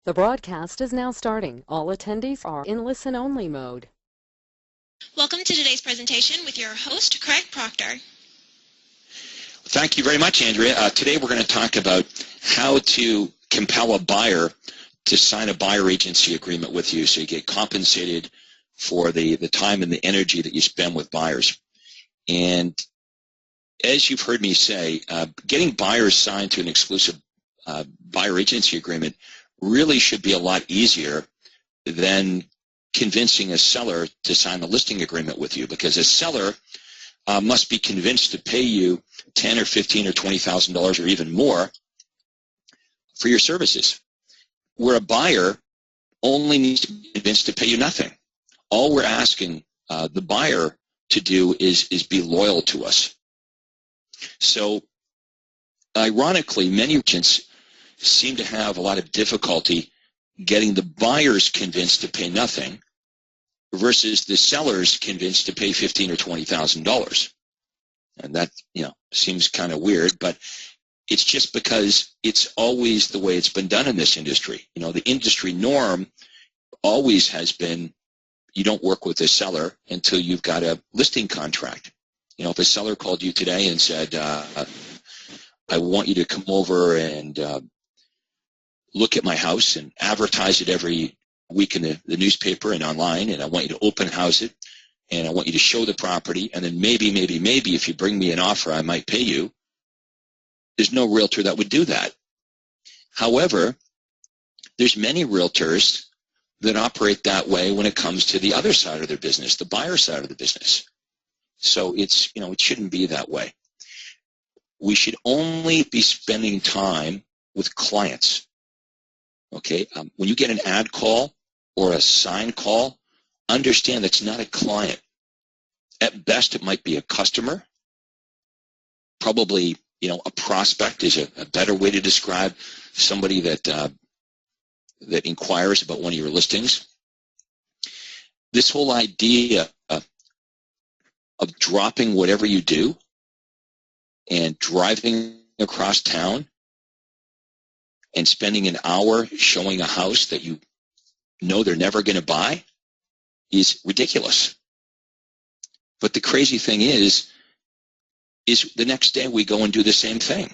The broadcast is now starting. All attendees are in listen-only mode. Welcome to today's presentation with your host, Craig Proctor. Thank you very much, Andrea. Today we're going to talk about how to compel a buyer to sign a buyer agency agreement with you so you get compensated for the time and the energy that you spend with buyers. And as you've heard me say, getting buyers signed to an exclusive buyer agency agreement really should be a lot easier than convincing a seller to sign a listing agreement with you, because a seller must be convinced to pay you $10 or $15 or $20,000 or even more for your services, where a buyer only needs to be convinced to pay you nothing. All we're asking the buyer to do is be loyal to us. So ironically, many agents seem to have a lot of difficulty getting the buyers convinced to pay nothing versus the sellers convinced to pay $15,000 or $20,000. And that, seems kind of weird, but it's just because it's always the way it's been done in this industry. The industry norm always has been you don't work with a seller until you've got a listing contract. If a seller called you today and said, I want you to come over and look at my house and advertise it every week in the newspaper and online, and I want you to open house it, and I want you to show the property, and then maybe if you bring me an offer, I might pay you. There's no realtor that would do that. However, there's many realtors that operate that way when it comes to the other side of their business, the buyer side of the business. So it's, it shouldn't be that way. We should only be spending time with clients. Okay, when you get an ad call or a sign call, understand that's not a client. At best, it might be a customer. Probably, a prospect is a better way to describe somebody that inquires about one of your listings. This whole idea of dropping whatever you do and driving across town and spending an hour showing a house that you know they're never going to buy is ridiculous. But the crazy thing is the next day we go and do the same thing.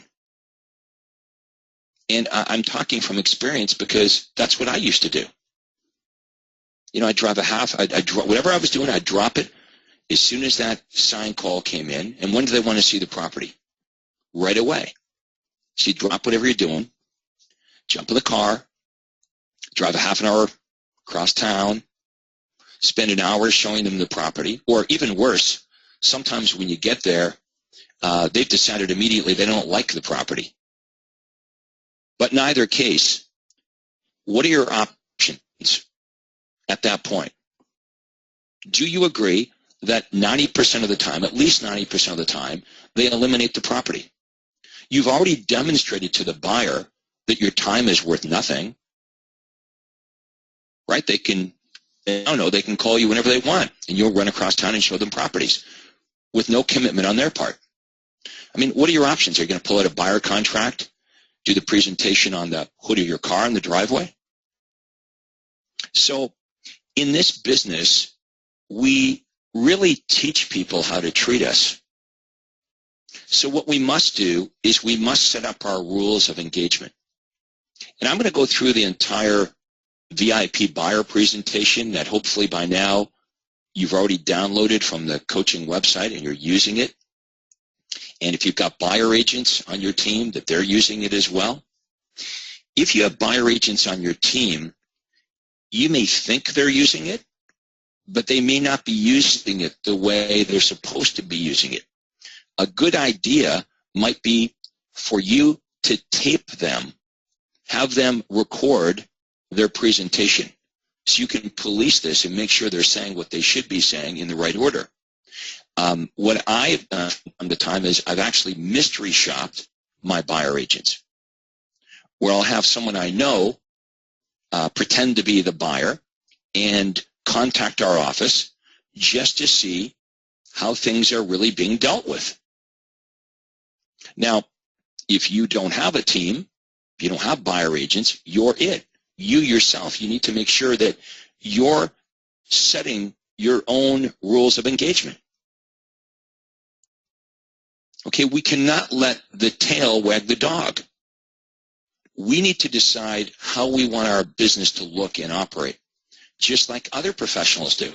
And I'm talking from experience because that's what I used to do. I'd drive whatever I was doing, I'd drop it as soon as that sign call came in. And when do they want to see the property? Right away. So you drop whatever you're doing, jump in the car, drive a half an hour across town, spend an hour showing them the property, or even worse, sometimes when you get there, they've decided immediately they don't like the property. But in either case, what are your options at that point? Do you agree that 90% of the time, at least 90% of the time, they eliminate the property? You've already demonstrated to the buyer that your time is worth nothing, right? They can call you whenever they want, and you'll run across town and show them properties with no commitment on their part. What are your options? Are you going to pull out a buyer contract, do the presentation on the hood of your car in the driveway? So in this business, we really teach people how to treat us. So what we must do is we must set up our rules of engagement. And I'm going to go through the entire VIP buyer presentation that hopefully by now you've already downloaded from the coaching website and you're using it. And if you've got buyer agents on your team, that they're using it as well. If you have buyer agents on your team, you may think they're using it, but they may not be using it the way they're supposed to be using it. A good idea might be for you to tape them, have them record their presentation so you can police this and make sure they're saying what they should be saying in the right order. What I've done from the time is I've actually mystery shopped my buyer agents, where I'll have someone I know pretend to be the buyer and contact our office just to see how things are really being dealt with. Now, if you don't have a team, if you don't have buyer agents, you're it. you yourself, you need to make sure that you're setting your own rules of engagement. Okay, we cannot let the tail wag the dog. We need to decide how we want our business to look and operate, just like other professionals do.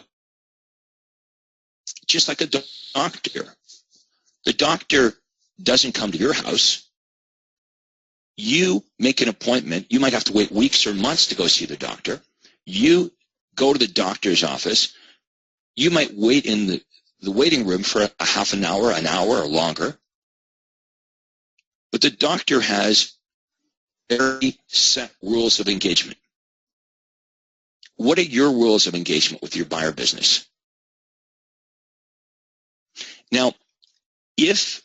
Just like a doctor. The doctor doesn't come to your house. You make an appointment. You might have to wait weeks or months to go see the doctor. You go to the doctor's office. You might wait in the waiting room for a half an hour or longer. But the doctor has very set rules of engagement. What are your rules of engagement with your buyer business? Now, if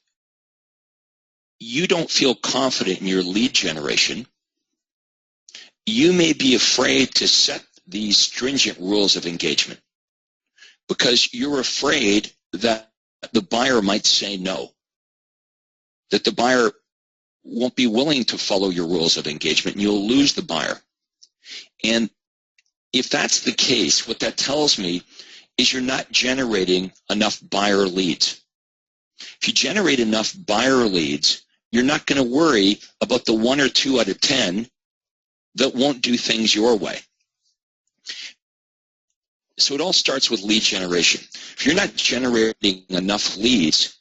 you don't feel confident in your lead generation, you may be afraid to set these stringent rules of engagement because you're afraid that the buyer might say no, that the buyer won't be willing to follow your rules of engagement and you'll lose the buyer. And if that's the case, what that tells me is you're not generating enough buyer leads. If you generate enough buyer leads, you're not going to worry about the 1 or 2 out of 10 that won't do things your way. So it all starts with lead generation. If you're not generating enough leads,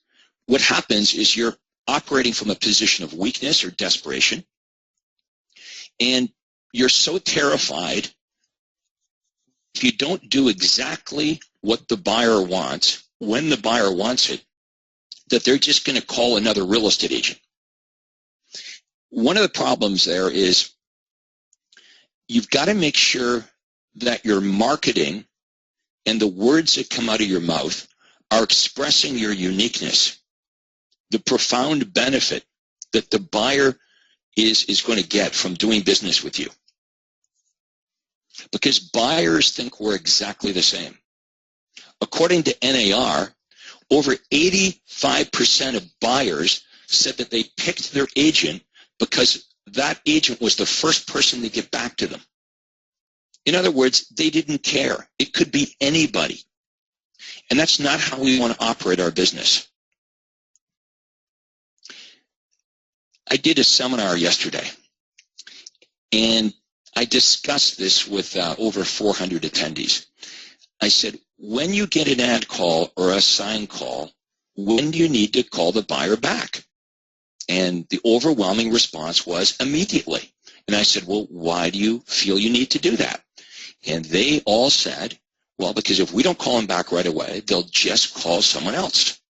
what happens is you're operating from a position of weakness or desperation, and you're so terrified if you don't do exactly what the buyer wants, when the buyer wants it, that they're just going to call another real estate agent. One of the problems there is you've got to make sure that your marketing and the words that come out of your mouth are expressing your uniqueness, the profound benefit that the buyer is going to get from doing business with you. Because buyers think we're exactly the same. According to NAR, over 85% of buyers said that they picked their agent because that agent was the first person to get back to them. In other words, they didn't care. It could be anybody. And that's not how we want to operate our business. I did a seminar yesterday, and I discussed this with over 400 attendees. I said, when you get an ad call or a sign call, when do you need to call the buyer back? And the overwhelming response was immediately. And I said, well, why do you feel you need to do that? And they all said, well, because if we don't call them back right away, they'll just call someone else.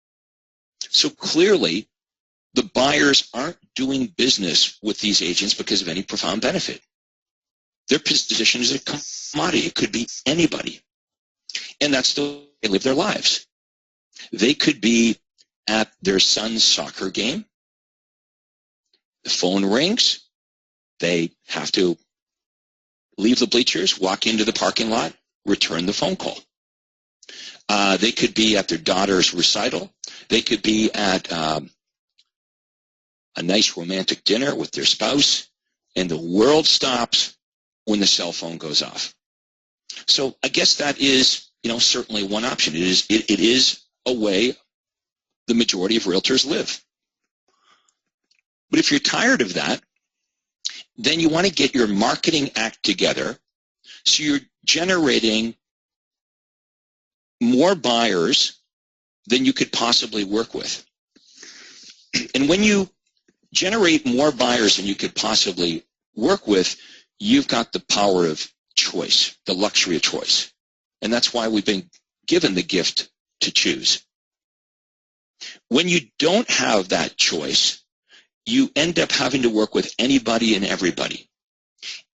So clearly, the buyers aren't doing business with these agents because of any profound benefit. Their position is a commodity. It could be anybody. And that's the way they live their lives. They could be at their son's soccer game. The phone rings. They have to leave the bleachers, walk into the parking lot, return the phone call. They could be at their daughter's recital. They could be at a nice romantic dinner with their spouse, and the world stops when the cell phone goes off. So I guess that is, certainly one option. It is a way the majority of realtors live. But if you're tired of that, then you want to get your marketing act together so you're generating more buyers than you could possibly work with. And when you generate more buyers than you could possibly work with, you've got the power of choice, the luxury of choice. And that's why we've been given the gift to choose. When you don't have that choice, you end up having to work with anybody and everybody.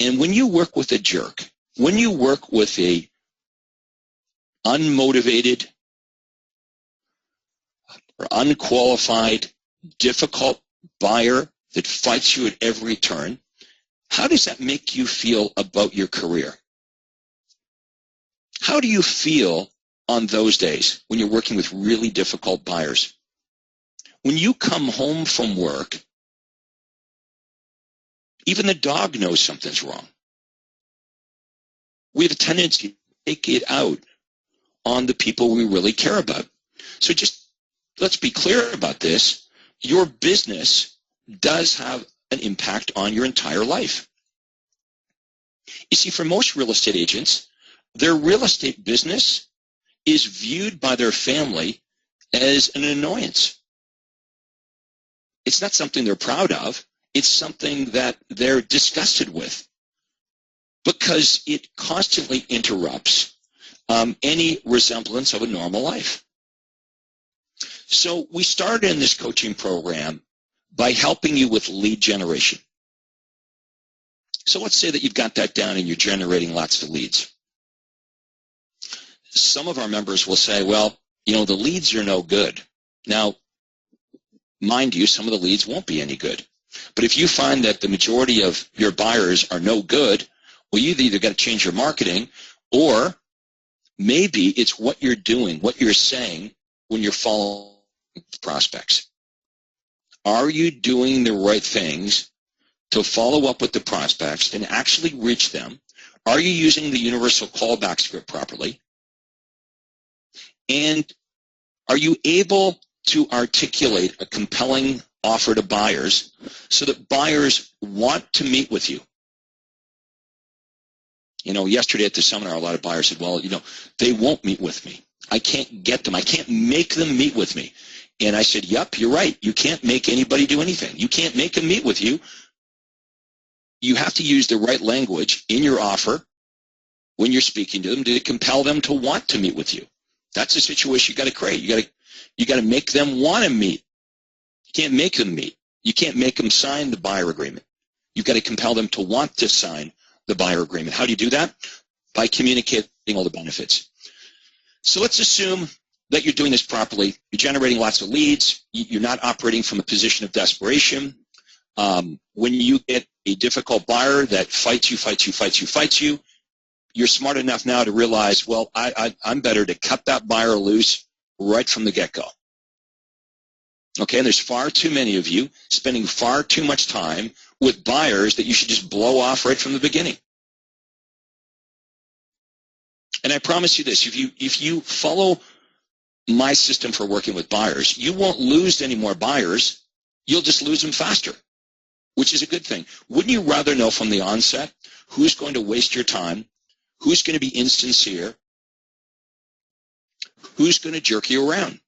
And when you work with a jerk, when you work with a unmotivated or unqualified, difficult buyer that fights you at every turn, how does that make you feel about your career? How do you feel on those days when you're working with really difficult buyers? When you come home from work, even the dog knows something's wrong. we have a tendency to take it out on the people we really care about. So just let's be clear about this. Your business does have an impact on your entire life. You see, for most real estate agents, their real estate business is viewed by their family as an annoyance. It's not something they're proud of. It's something that they're disgusted with because it constantly interrupts any resemblance of a normal life. So we started in this coaching program by helping you with lead generation. So let's say that you've got that down and you're generating lots of leads. Some of our members will say, well, you know, the leads are no good. Now, mind you, some of the leads won't be any good. But if you find that the majority of your buyers are no good, well, you've either got to change your marketing, or maybe it's what you're doing, what you're saying when you're following prospects. Are you doing the right things to follow up with the prospects and actually reach them? Are you using the universal callback script properly? And are you able to articulate a compelling offer to buyers so that buyers want to meet with you? You know, yesterday at the seminar, a lot of buyers said, well, you know, they won't meet with me. I can't get them. I can't make them meet with me. And I said, yep, you're right. You can't make anybody do anything. You can't make them meet with you. You have to use the right language in your offer when you're speaking to them to compel them to want to meet with you. That's the situation you got to create. You got to make them want to meet. You can't make them meet. You can't make them sign the buyer agreement. You've got to compel them to want to sign the buyer agreement. How do you do that? By communicating all the benefits. So let's assume that you're doing this properly. You're generating lots of leads. You're not operating from a position of desperation. When you get a difficult buyer that fights you, you're smart enough now to realize, well, I'm better to cut that buyer loose right from the get-go. Okay, and there's far too many of you spending far too much time with buyers that you should just blow off right from the beginning. And I promise you this, if you follow my system for working with buyers, you won't lose any more buyers. You'll just lose them faster, which is a good thing. Wouldn't you rather know from the onset who's going to waste your time, who's going to be insincere, who's going to jerk you around?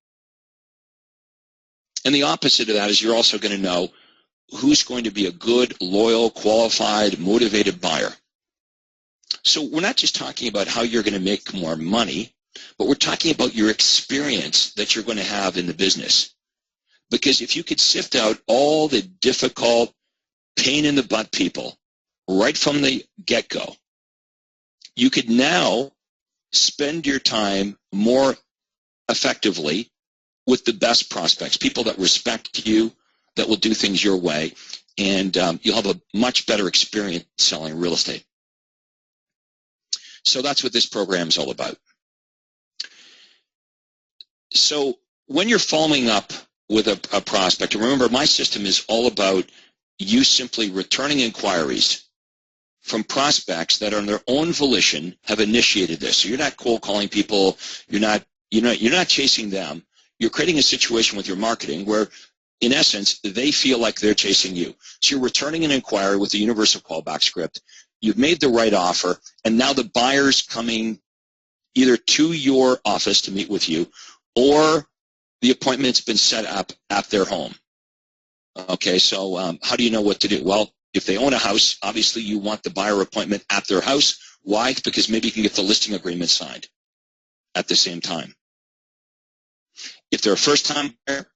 And the opposite of that is you're also going to know who's going to be a good, loyal, qualified, motivated buyer. So we're not just talking about how you're going to make more money, but we're talking about your experience that you're going to have in the business. Because if you could sift out all the difficult, pain-in-the-butt people right from the get-go, you could now spend your time more effectively with the best prospects, people that respect you, that will do things your way, and you'll have a much better experience selling real estate. So that's what this program is all about. So when you're following up with a prospect, remember my system is all about you simply returning inquiries from prospects that on their own volition have initiated this. So you're not cold calling people, you're not chasing them. You're creating a situation with your marketing where, in essence, they feel like they're chasing you. So you're returning an inquiry with the universal callback script. You've made the right offer, and now the buyer's coming either to your office to meet with you, or the appointment's been set up at their home. Okay, so how do you know what to do? Well, if they own a house, obviously you want the buyer appointment at their house. Why? Because maybe you can get the listing agreement signed at the same time. If they're a first-time buyer,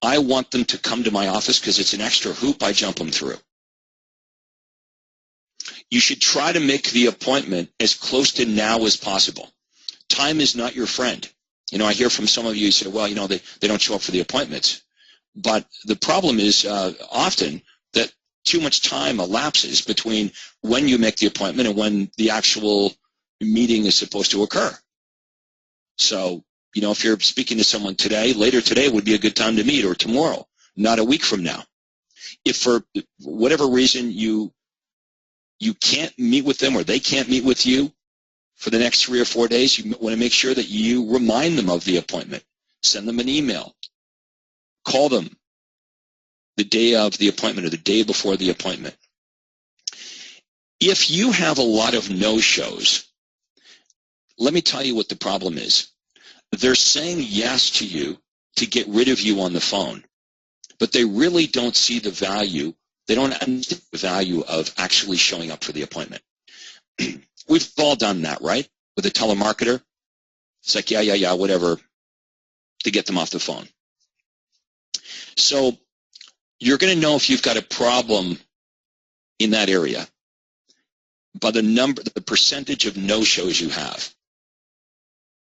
I want them to come to my office because it's an extra hoop I jump them through. You should try to make the appointment as close to now as possible. Time is not your friend. You know, I hear from some of you say, well, you know, they don't show up for the appointments. But the problem is often that too much time elapses between when you make the appointment and when the actual meeting is supposed to occur. So, you know, if you're speaking to someone today, later today would be a good time to meet, or tomorrow, not a week from now. If for whatever reason you can't meet with them or they can't meet with you, for the next 3 or 4 days, you want to make sure that you remind them of the appointment. Send them an email. Call them the day of the appointment or the day before the appointment. If you have a lot of no-shows, let me tell you what the problem is. They're saying yes to you to get rid of you on the phone, but they really don't see the value. They don't understand the value of actually showing up for the appointment. We've all done that, right? With a telemarketer. It's like, yeah, whatever, to get them off the phone. So you're going to know if you've got a problem in that area by the percentage of no-shows you have.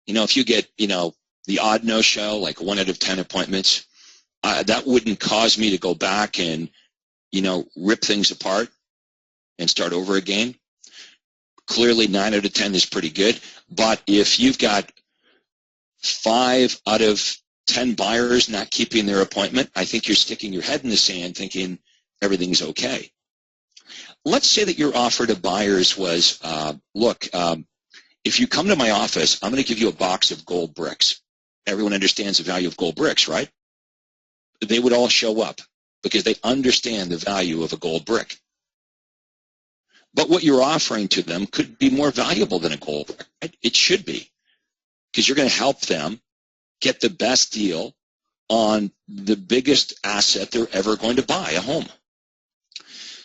If you get, the odd no-show, like 1 out of 10 appointments, that wouldn't cause me to go back and, rip things apart and start over again. Clearly, 9 out of 10 is pretty good. But if you've got 5 out of 10 buyers not keeping their appointment, I think you're sticking your head in the sand thinking everything's okay. Let's say that your offer to buyers was, look, if you come to my office, I'm going to give you a box of gold bricks. Everyone understands the value of gold bricks, right? They would all show up because they understand the value of a gold brick. But what you're offering to them could be more valuable than a gold brick, right? It should be, because you're going to help them get the best deal on the biggest asset they're ever going to buy, a home.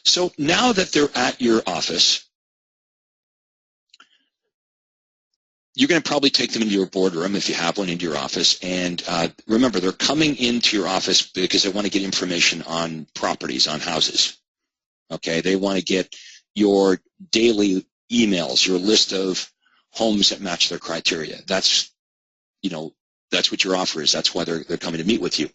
So now that they're at your office, you're going to probably take them into your boardroom, if you have one, into your office. And remember, they're coming into your office because they want to get information on properties, on houses. Okay, they want to get your daily emails, your list of homes that match their criteria. That's what your offer is. That's why they're coming to meet with you.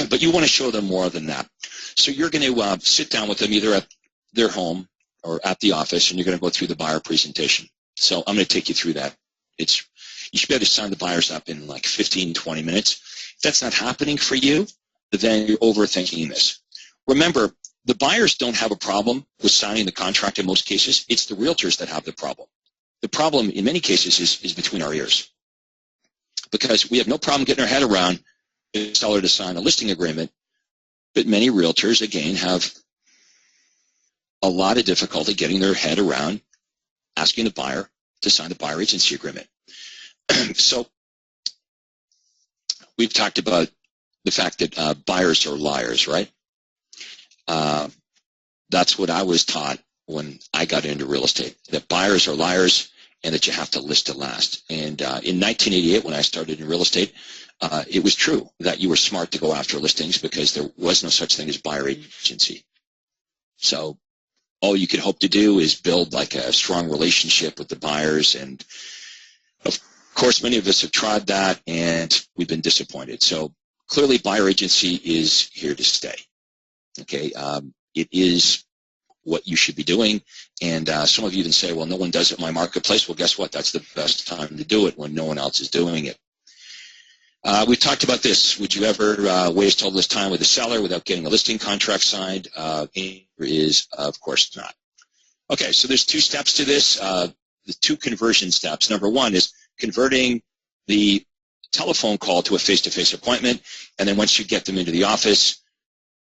But you want to show them more than that. So you're going to sit down with them either at their home or at the office, and you're going to go through the buyer presentation. So I'm going to take you through that. You should be able to sign the buyers up in like 15, 20 minutes. If that's not happening for you, then you're overthinking this. Remember, the buyers don't have a problem with signing the contract in most cases. It's the realtors that have the problem. The problem in many cases is between our ears, because we have no problem getting our head around the seller to sign a listing agreement, but many realtors, again, have a lot of difficulty getting their head around asking the buyer to sign the buyer agency agreement. So we've talked about the fact that buyers are liars, right? That's what I was taught when I got into real estate, that buyers are liars and that you have to list it last. And in 1988, when I started in real estate, it was true that you were smart to go after listings because there was no such thing as buyer agency. So all you could hope to do is build like a strong relationship with the buyers. And of course, many of us have tried that and we've been disappointed. So clearly buyer agency is here to stay. Okay, it is what you should be doing. And some of you even say, well, no one does it in my marketplace. Well, guess what? That's the best time to do it, when no one else is doing it. We've talked about this. Would you ever waste all this time with a seller without getting a listing contract signed? The answer is, of course not. Okay, so there's 2 steps to this. The 2 conversion steps. Number 1 is converting the telephone call to a face-to-face appointment. And then once you get them into the office,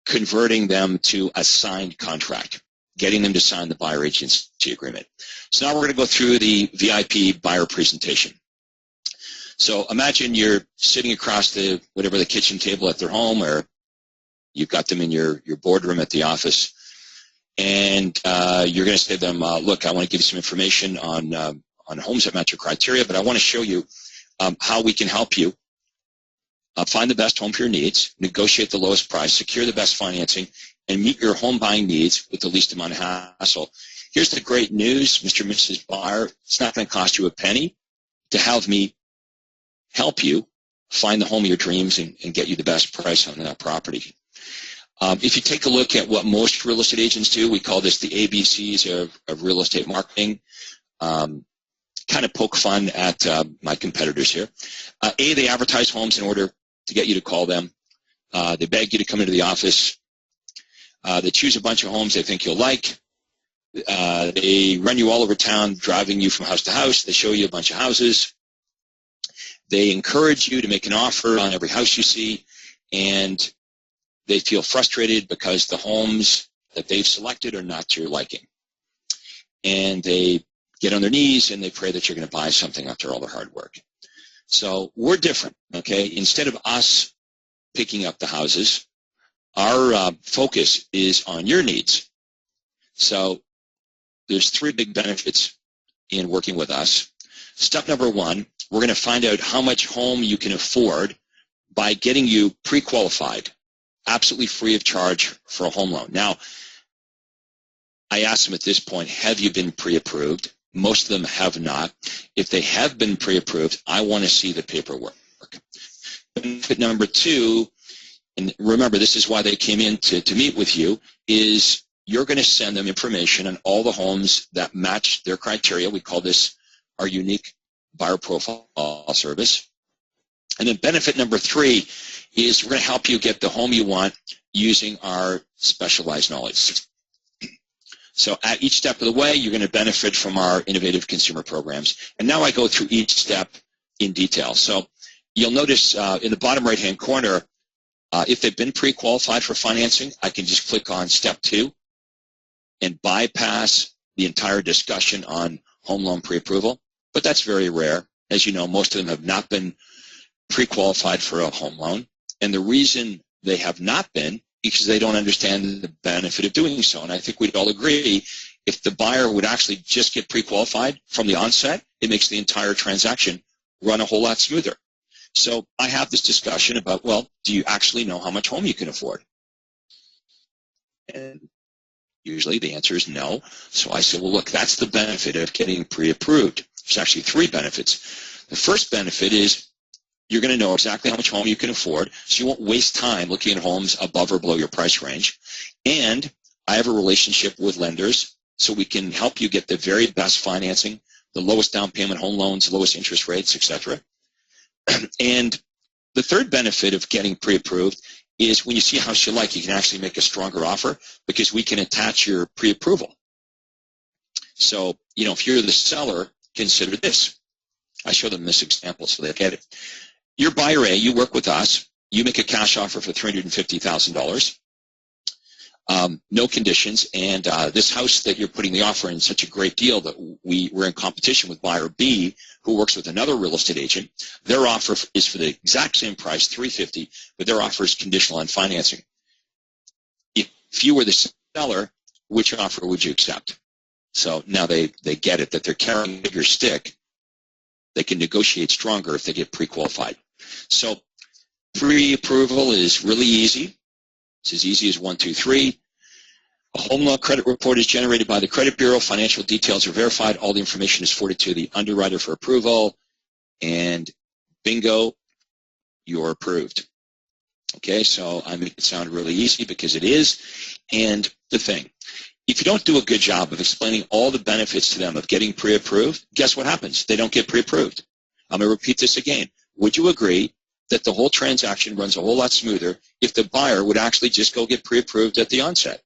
converting them to a signed contract, getting them to sign the buyer agency agreement. So now we're going to go through the VIP buyer presentation. So imagine you're sitting across the kitchen table at their home, or you've got them in your boardroom at the office, and you're going to say to them, look, I want to give you some information on homes that match your criteria, but I want to show you how we can help you find the best home for your needs, negotiate the lowest price, secure the best financing, and meet your home buying needs with the least amount of hassle. Here's the great news, Mr. and Mrs. Buyer. It's not going to cost you a penny to have me help you find the home of your dreams and get you the best price on that property. If you take a look at what most real estate agents do, we call this the ABCs of real estate marketing. Kind of poke fun at my competitors here. A, they advertise homes in order to get you to call them. They beg you to come into the office. They choose a bunch of homes they think you'll like. They run you all over town, driving you from house to house. They show you a bunch of houses. They encourage you to make an offer on every house you see, and they feel frustrated because the homes that they've selected are not to your liking. And they get on their knees and they pray that you're going to buy something after all their hard work. So we're different, okay? Instead of us picking up the houses, our focus is on your needs. So there's 3 big benefits in working with us. Step number 1, we're going to find out how much home you can afford by getting you pre-qualified, absolutely free of charge for a home loan. Now, I asked them at this point, have you been pre-approved? Most of them have not. If they have been pre-approved, I want to see the paperwork. Benefit number 2, and remember, this is why they came in to meet with you, is you're going to send them information on all the homes that match their criteria. We call this our unique buyer profile service. And then benefit number 3 is we're going to help you get the home you want using our specialized knowledge. So at each step of the way, you're going to benefit from our innovative consumer programs. And now I go through each step in detail. So you'll notice in the bottom right-hand corner, if they've been pre-qualified for financing, I can just click on step 2 and bypass the entire discussion on home loan pre-approval. But that's very rare. As you know, most of them have not been pre-qualified for a home loan. And the reason they have not been because they don't understand the benefit of doing so. And I think we'd all agree if the buyer would actually just get pre-qualified from the onset, it makes the entire transaction run a whole lot smoother. So I have this discussion about, well, do you actually know how much home you can afford? And usually the answer is no. So I said, well, look, that's the benefit of getting pre-approved. There's actually 3 benefits. The first benefit is you're going to know exactly how much home you can afford, so you won't waste time looking at homes above or below your price range. And I have a relationship with lenders, so we can help you get the very best financing, the lowest down payment home loans, lowest interest rates, etc. And the third benefit of getting pre-approved is when you see a house you like, you can actually make a stronger offer because we can attach your pre-approval. So, you know, if you're the seller, consider this. I show them this example so they get it. You're buyer A, you work with us, you make a cash offer for $350,000, no conditions, and this house that you're putting the offer in is such a great deal that we're in competition with buyer B, who works with another real estate agent. Their offer is for the exact same price, $350,000, but their offer is conditional on financing. If you were the seller, which offer would you accept? So now they get it, that they're carrying a bigger stick. They can negotiate stronger if they get pre-qualified. So pre-approval is really easy. It's as easy as 1, 2, 3. A home loan credit report is generated by the credit bureau. Financial details are verified. All the information is forwarded to the underwriter for approval. And bingo, you're approved. Okay, so I make it sound really easy because it is. And the thing, if you don't do a good job of explaining all the benefits to them of getting pre-approved, guess what happens? They don't get pre-approved. I'm going to repeat this again. Would you agree that the whole transaction runs a whole lot smoother if the buyer would actually just go get pre-approved at the onset?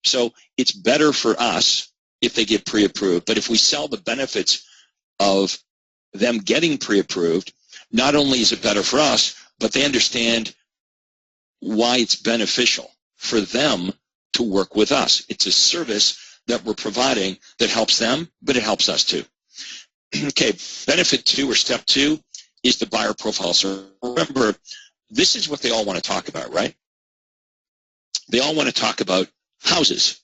So it's better for us if they get pre-approved, but if we sell the benefits of them getting pre-approved, not only is it better for us, but they understand why it's beneficial for them to work with us. It's a service that we're providing that helps them, but it helps us too. Okay, benefit 2 or step 2 is the buyer profile. So remember, this is what they all want to talk about, right? They all want to talk about houses.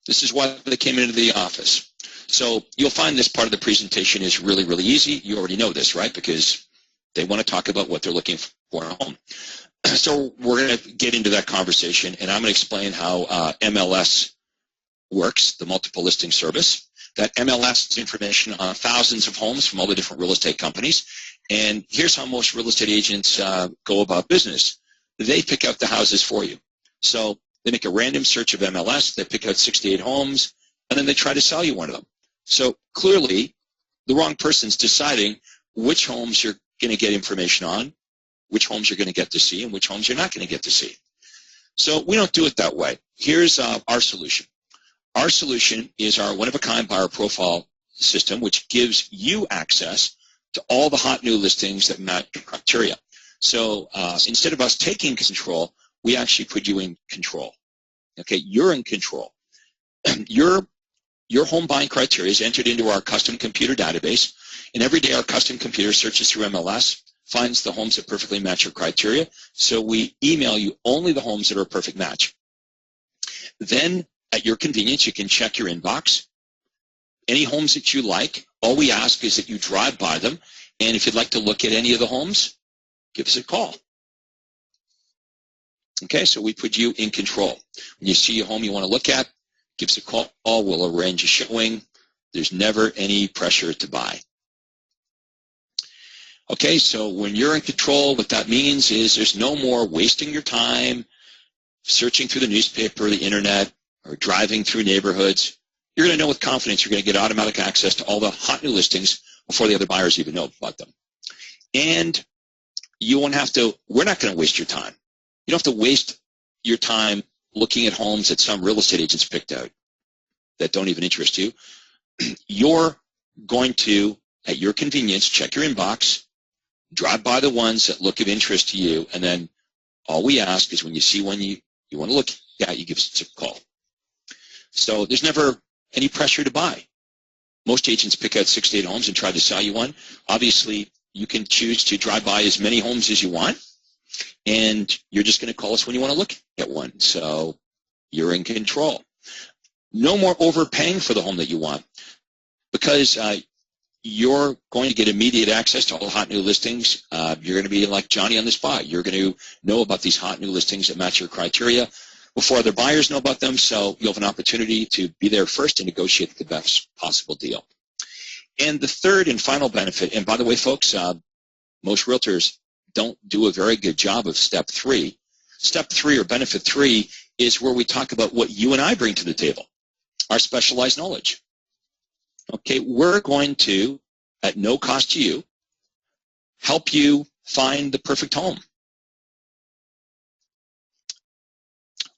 This is why they came into the office. So you'll find this part of the presentation is really, really easy. You already know this, right? Because they want to talk about what they're looking for in a home. So we're going to get into that conversation, and I'm going to explain how MLS works, the multiple listing service. That MLS is information on thousands of homes from all the different real estate companies. And here's how most real estate agents go about business. They pick out the houses for you. So they make a random search of MLS, they pick out 68 homes, and then they try to sell you one of them. So clearly, the wrong person's deciding which homes you're going to get information on, which homes you're going to get to see, and which homes you're not going to get to see. So we don't do it that way. Here's our solution. Our solution is our one-of-a-kind buyer profile system, which gives you access to all the hot new listings that match your criteria. So instead of us taking control, we actually put you in control. Okay, you're in control. Your home buying criteria is entered into our custom computer database, and every day our custom computer searches through MLS, finds the homes that perfectly match your criteria, so we email you only the homes that are a perfect match. Then, at your convenience, you can check your inbox. Any homes that you like, all we ask is that you drive by them, and if you'd like to look at any of the homes, give us a call. Okay, so we put you in control. When you see a home you want to look at, give us a call. We'll arrange a showing. There's never any pressure to buy. Okay, so when you're in control, what that means is there's no more wasting your time searching through the newspaper, the internet, or driving through neighborhoods. You're going to know with confidence you're going to get automatic access to all the hot new listings before the other buyers even know about them. And you won't have to, we're not going to waste your time. You don't have to waste your time looking at homes that some real estate agents picked out that don't even interest you. You're going to, at your convenience, check your inbox, drive by the ones that look of interest to you, and then all we ask is when you see one you want to look at, you give us a call. So there's never any pressure to buy. Most agents pick out 6 to 8 homes and try to sell you one. Obviously, you can choose to drive by as many homes as you want, and you're just going to call us when you want to look at one. So you're in control. No more overpaying for the home that you want, because you're going to get immediate access to all the hot new listings. You're going to be like Johnny on the spot. You're going to know about these hot new listings that match your criteria before other buyers know about them, so you'll have an opportunity to be there first and negotiate the best possible deal. And the third and final benefit, and by the way, folks, most realtors don't do a very good job of step 3. Step 3, or benefit 3, is where we talk about what you and I bring to the table, our specialized knowledge. Okay, we're going to, at no cost to you, help you find the perfect home.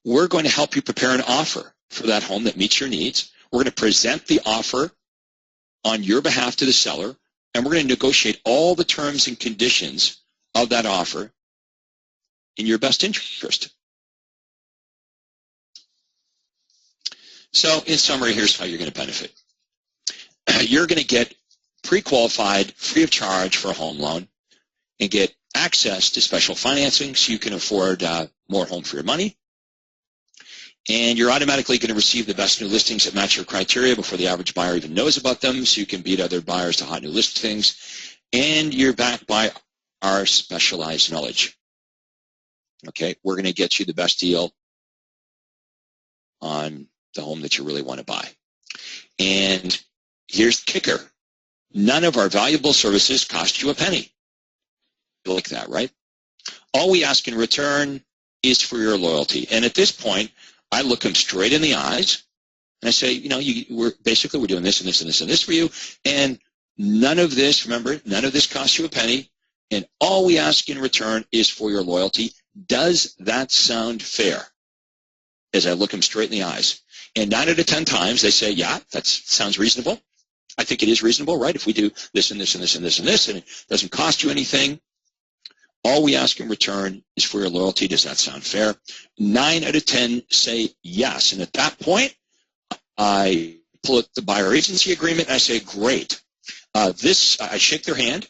We're going to help you prepare an offer for that home that meets your needs. We're going to present the offer on your behalf to the seller, and we're going to negotiate all the terms and conditions of that offer in your best interest. So, in summary, here's how you're going to benefit. You're going to get pre-qualified, free of charge for a home loan, and get access to special financing so you can afford more home for your money. And you're automatically going to receive the best new listings that match your criteria before the average buyer even knows about them, so you can beat other buyers to hot new listings. And you're backed by our specialized knowledge. Okay, we're going to get you the best deal on the home that you really want to buy. And here's the kicker. None of our valuable services cost you a penny. You like that, right? All we ask in return is for your loyalty. And at this point, I look them straight in the eyes, and I say, you know, we're doing this and this and this and this for you, and none of this, remember, none of this costs you a penny, and all we ask in return is for your loyalty. Does that sound fair? As I look them straight in the eyes. And 9 out of 10 times, they say, yeah, that sounds reasonable. I think it is reasonable, right? If we do this and this and this and this and this, and it doesn't cost you anything, all we ask in return is for your loyalty. Does that sound fair? 9 out of 10 say yes. And at that point, I pull out the buyer agency agreement and I say, great. I shake their hand.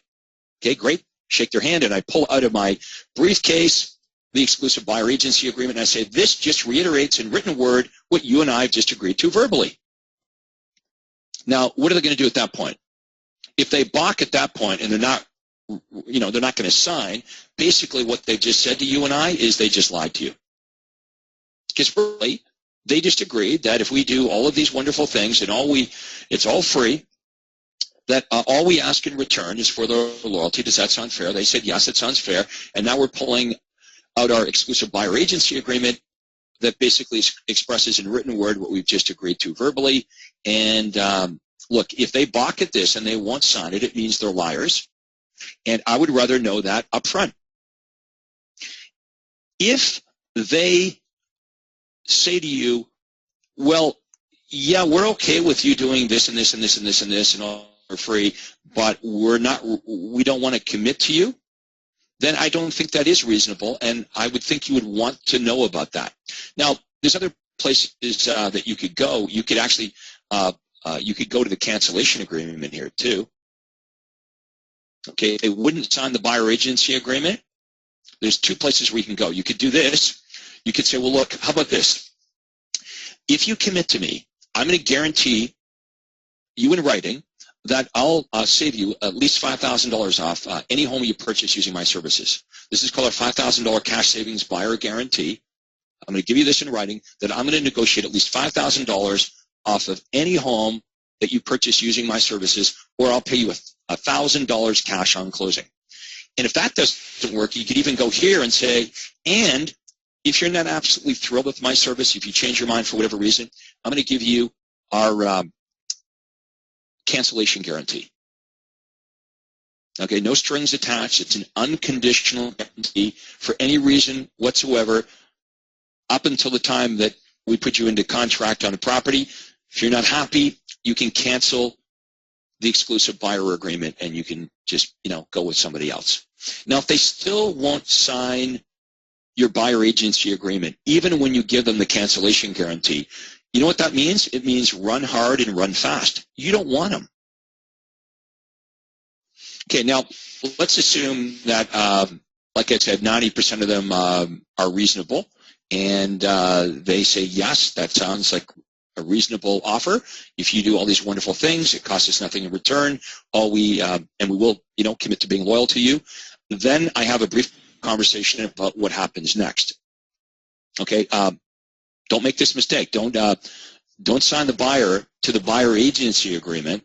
Okay, great. Shake their hand, and I pull out of my briefcase the exclusive buyer agency agreement, and I say, this just reiterates in written word what you and I have just agreed to verbally. Now, what are they going to do at that point? If they balk at that point and they're not going to sign, basically what they've just said to you and I is they just lied to you. Because really, they just agreed that if we do all of these wonderful things and it's all free, that all we ask in return is for the loyalty. Does that sound fair? They said, yes, it sounds fair. And now we're pulling out our exclusive buyer agency agreement that basically expresses in written word what we've just agreed to verbally. And look, if they balk at this and they won't sign it, it means they're liars. And I would rather know that up front. If they say to you, well, yeah, we're okay with you doing this and this and this and this and this and all for free, but we don't want to commit to you, then I don't think that is reasonable, and I would think you would want to know about that. Now, there's other places that you could go. You could actually you could go to the cancellation agreement here too. Okay, if they wouldn't sign the buyer agency agreement, there's two places where you can go. You could do this. You could say, well, look, how about this? If you commit to me, I'm going to guarantee you in writing that I'll save you at least $5,000 off any home you purchase using my services. This is called a $5,000 cash savings buyer guarantee. I'm going to give you this in writing that I'm going to negotiate at least $5,000 off of any home that you purchase using my services, or I'll pay you $1,000 cash on closing. And if that doesn't work, you could even go here and say, and if you're not absolutely thrilled with my service, if you change your mind for whatever reason, I'm going to give you our cancellation guarantee. Okay, no strings attached. It's an unconditional guarantee for any reason whatsoever up until the time that we put you into contract on the property. If you're not happy, you can cancel the exclusive buyer agreement and you can just, go with somebody else. Now, if they still won't sign your buyer agency agreement, even when you give them the cancellation guarantee, you know what that means? It means run hard and run fast. You don't want them. Okay, now let's assume that, like I said, 90% of them are reasonable, and they say, yes, that sounds like a reasonable offer. If you do all these wonderful things, it costs us nothing in return. And we will, commit to being loyal to you. Then I have a brief conversation about what happens next. Okay, don't make this mistake. Don't sign the buyer to the buyer agency agreement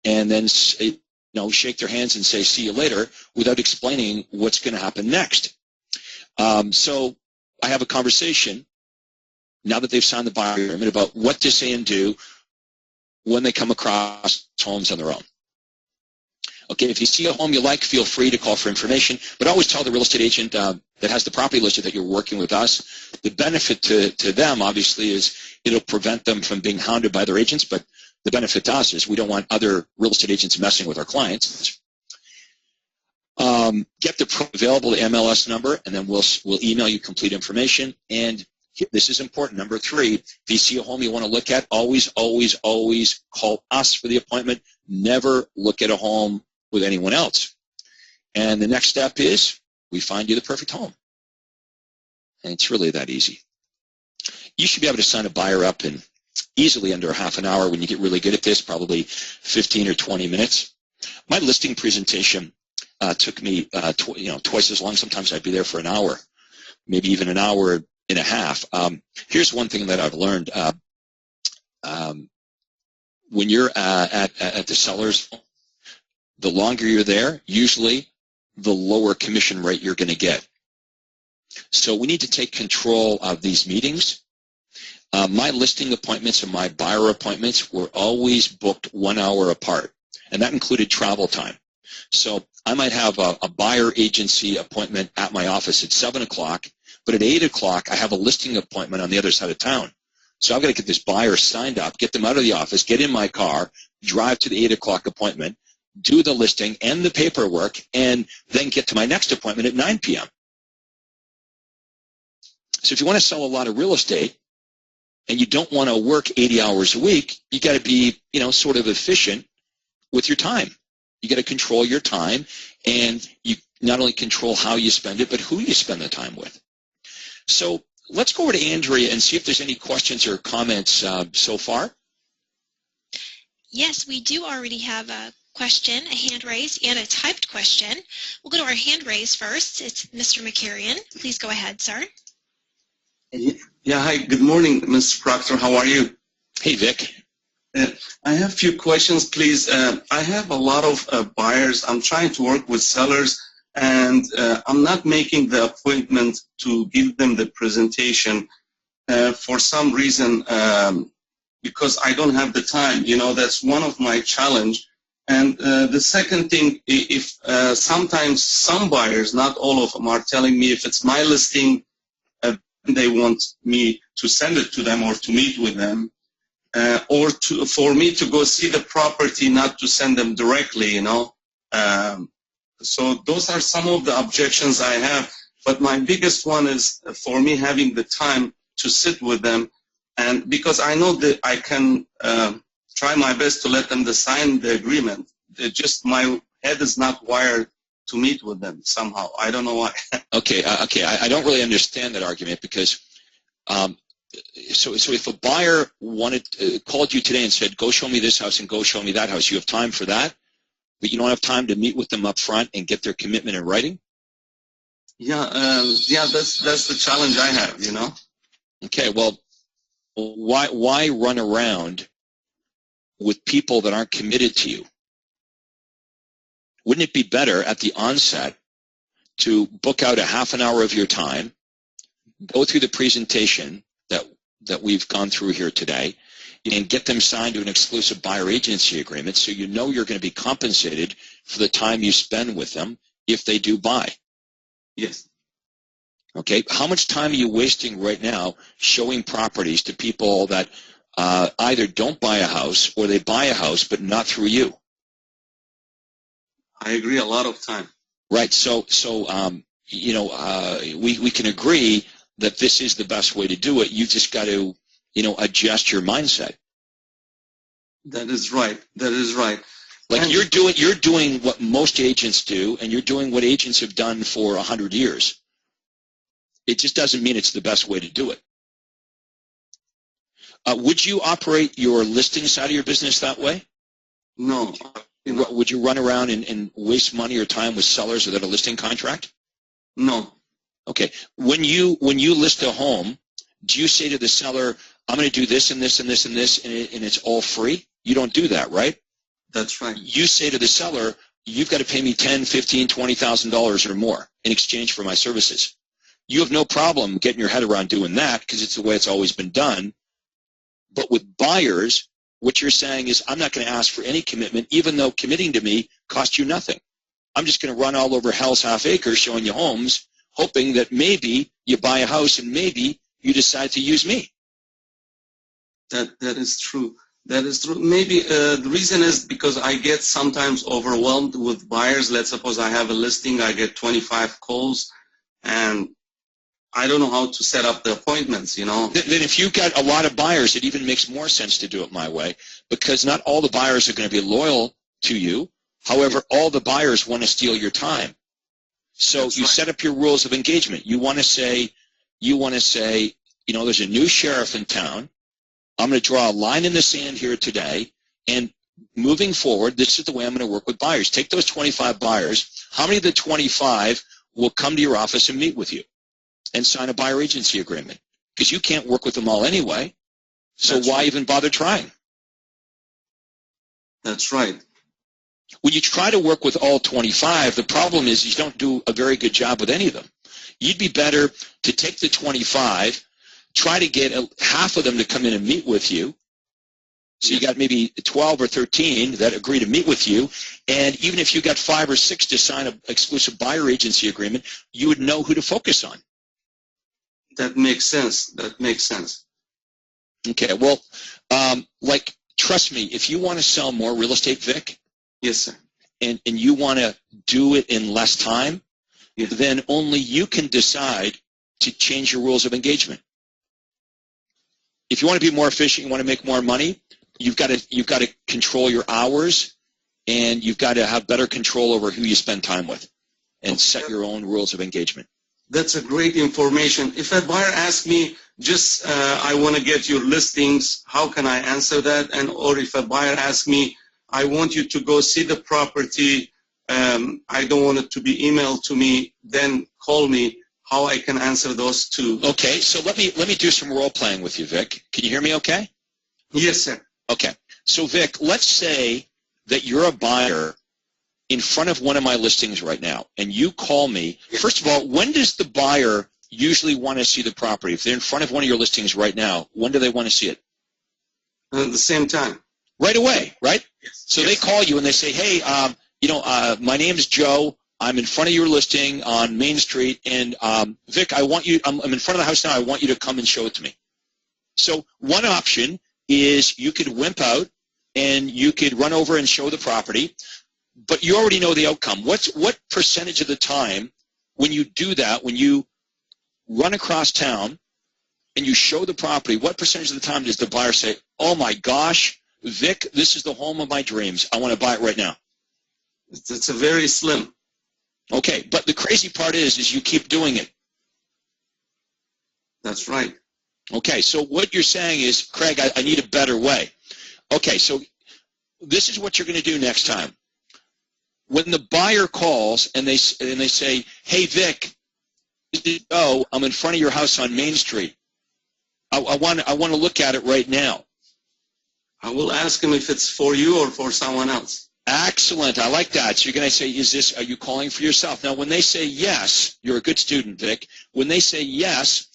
and then shake their hands and say see you later without explaining what's going to happen next. So I have a conversation now that they've signed the buyer agreement about what to say and do when they come across homes on their own. Okay, if you see a home you like, feel free to call for information, but always tell the real estate agent that has the property listed that you're working with us. The benefit to them, obviously, is it'll prevent them from being hounded by their agents, but the benefit to us is we don't want other real estate agents messing with our clients. Get the available MLS number, and then we'll email you complete information. And this is important. Number 3, if you see a home you want to look at, always, always, always call us for the appointment. Never look at a home with anyone else. And the next step is we find you the perfect home. And it's really that easy. You should be able to sign a buyer up in easily under half an hour. When you get really good at this, probably 15 or 20 minutes. My listing presentation took me twice as long. Sometimes I'd be there for an hour, maybe even an hour and a half. Here's one thing that I've learned. When you're at the seller's, the longer you're there, usually the lower commission rate you're going to get. So we need to take control of these meetings. My listing appointments and my buyer appointments were always booked 1 hour apart, and that included travel time. So I might have a buyer agency appointment at my office at 7 o'clock, but at 8 o'clock I have a listing appointment on the other side of town. So I've got to get this buyer signed up, get them out of the office, get in my car, drive to the 8 o'clock appointment, do the listing and the paperwork, and then get to my next appointment at 9 p.m. So if you want to sell a lot of real estate and you don't want to work 80 hours a week, you got to be, sort of efficient with your time. You got to control your time, and you not only control how you spend it, but who you spend the time with. So let's go over to Andrea and see if there's any questions or comments so far. Yes, we do already have a question, a hand raised, and a typed question. We'll go to our hand raised first. It's Mr. McCarrion. Please go ahead, sir. Yeah, hi. Good morning, Mr. Proctor. How are you? Hey, Vic. I have a few questions, please. I have a lot of buyers. I'm trying to work with sellers, and I'm not making the appointment to give them the presentation for some reason because I don't have the time. That's one of my challenge. And the second thing, if sometimes some buyers, not all of them, are telling me if it's my listing, they want me to send it to them or to meet with them. or for me to go see the property, not to send them directly, you know. So those are some of the objections I have. But my biggest one is for me having the time to sit with them, and because I know that I can try my best to let them sign the agreement. Just my head is not wired to meet with them somehow. I don't know why. Okay, I don't really understand that argument because so if a buyer called you today and said, go show me this house and go show me that house, you have time for that, but you don't have time to meet with them up front and get their commitment in writing? Yeah, that's the challenge I have, you know. Okay, well, why run around with people that aren't committed to you? Wouldn't it be better at the onset to book out a half an hour of your time, go through the presentation that we've gone through here today, and get them signed to an exclusive buyer agency agreement so you know you're going to be compensated for the time you spend with them if they do buy? Yes. Okay, how much time are you wasting right now showing properties to people that either don't buy a house or they buy a house but not through you? I agree, a lot of time. Right, so you know, we can agree that this is the best way to do it. You've just got to, you know, adjust your mindset. That is right. That is right. Like you're doing what most agents do, and you're doing what agents have done for 100 years. It just doesn't mean it's the best way to do it. Would you operate your listing side of your business that way? No. Would you run around and waste money or time with sellers without a listing contract? No. Okay. When you list a home, do you say to the seller, I'm going to do this and this and this and this, and it's all free? You don't do that, right? That's right. You say to the seller, you've got to pay me $10,000, $15,000, $20,000 or more in exchange for my services. You have no problem getting your head around doing that because it's the way it's always been done. But with buyers, what you're saying is, I'm not going to ask for any commitment, even though committing to me costs you nothing. I'm just going to run all over hell's half acre showing you homes, hoping that maybe you buy a house and maybe you decide to use me. That is true. That is true. Maybe the reason is because I get sometimes overwhelmed with buyers. Let's suppose I have a listing, I get 25 calls, and I don't know how to set up the appointments, you know. Then if you've got a lot of buyers, it even makes more sense to do it my way, because not all the buyers are going to be loyal to you. However, all the buyers want to steal your time. So That's you right. set up your rules of engagement. You want to say, you know, there's a new sheriff in town. I'm going to draw a line in the sand here today, and moving forward, this is the way I'm going to work with buyers. Take those 25 buyers. How many of the 25 will come to your office and meet with you and sign a buyer agency agreement? Because you can't work with them all anyway. So That's why right. even bother trying? That's right. When you try to work with all 25, the problem is you don't do a very good job with any of them. You'd be better to take the 25, try to get half of them to come in and meet with you. So you got maybe 12 or 13 that agree to meet with you, and even if you got 5 or 6 to sign an exclusive buyer agency agreement, you would know who to focus on. That makes sense. That makes sense. Okay, well, trust me, if you want to sell more real estate, Vic, Yes, sir. and you want to do it in less time, Yes. then only you can decide to change your rules of engagement. If you want to be more efficient, you want to make more money, you've got to control your hours, and you've got to have better control over who you spend time with, and set your own rules of engagement. That's a great information. If a buyer asks me, just I want to get your listings, how can I answer that? Or if a buyer asks me, I want you to go see the property, I don't want it to be emailed to me, then call me, how I can answer those two. Okay, so let me do some role playing with you, Vic. Can you hear me okay? Yes, sir. Okay. So, Vic, let's say that you're a buyer in front of one of my listings right now, and you call me. First of all, when does the buyer usually want to see the property? If they're in front of one of your listings right now, when do they want to see it? At the same time. Right away, right? Yes. So Yes. they call you and they say, hey, my name is Joe. I'm in front of your listing on Main Street, and Vic, I'm in front of the house now. I want you to come and show it to me. So one option is you could wimp out and you could run over and show the property, but you already know the outcome. What percentage of the time when you do that, when you run across town and you show the property, what percentage of the time does the buyer say, oh my gosh, Vic, this is the home of my dreams. I want to buy it right now? It's a very slim. Okay, but the crazy part is you keep doing it. That's right. Okay, so what you're saying is, Craig, I need a better way. Okay, so this is what you're going to do next time. When the buyer calls and they say, hey, Vic, oh, I'm in front of your house on Main Street. I want to look at it right now. I will ask him if it's for you or for someone else. Excellent. I like that. So you're going to say, are you calling for yourself? Now, when they say yes, you're a good student, Vic. When they say yes,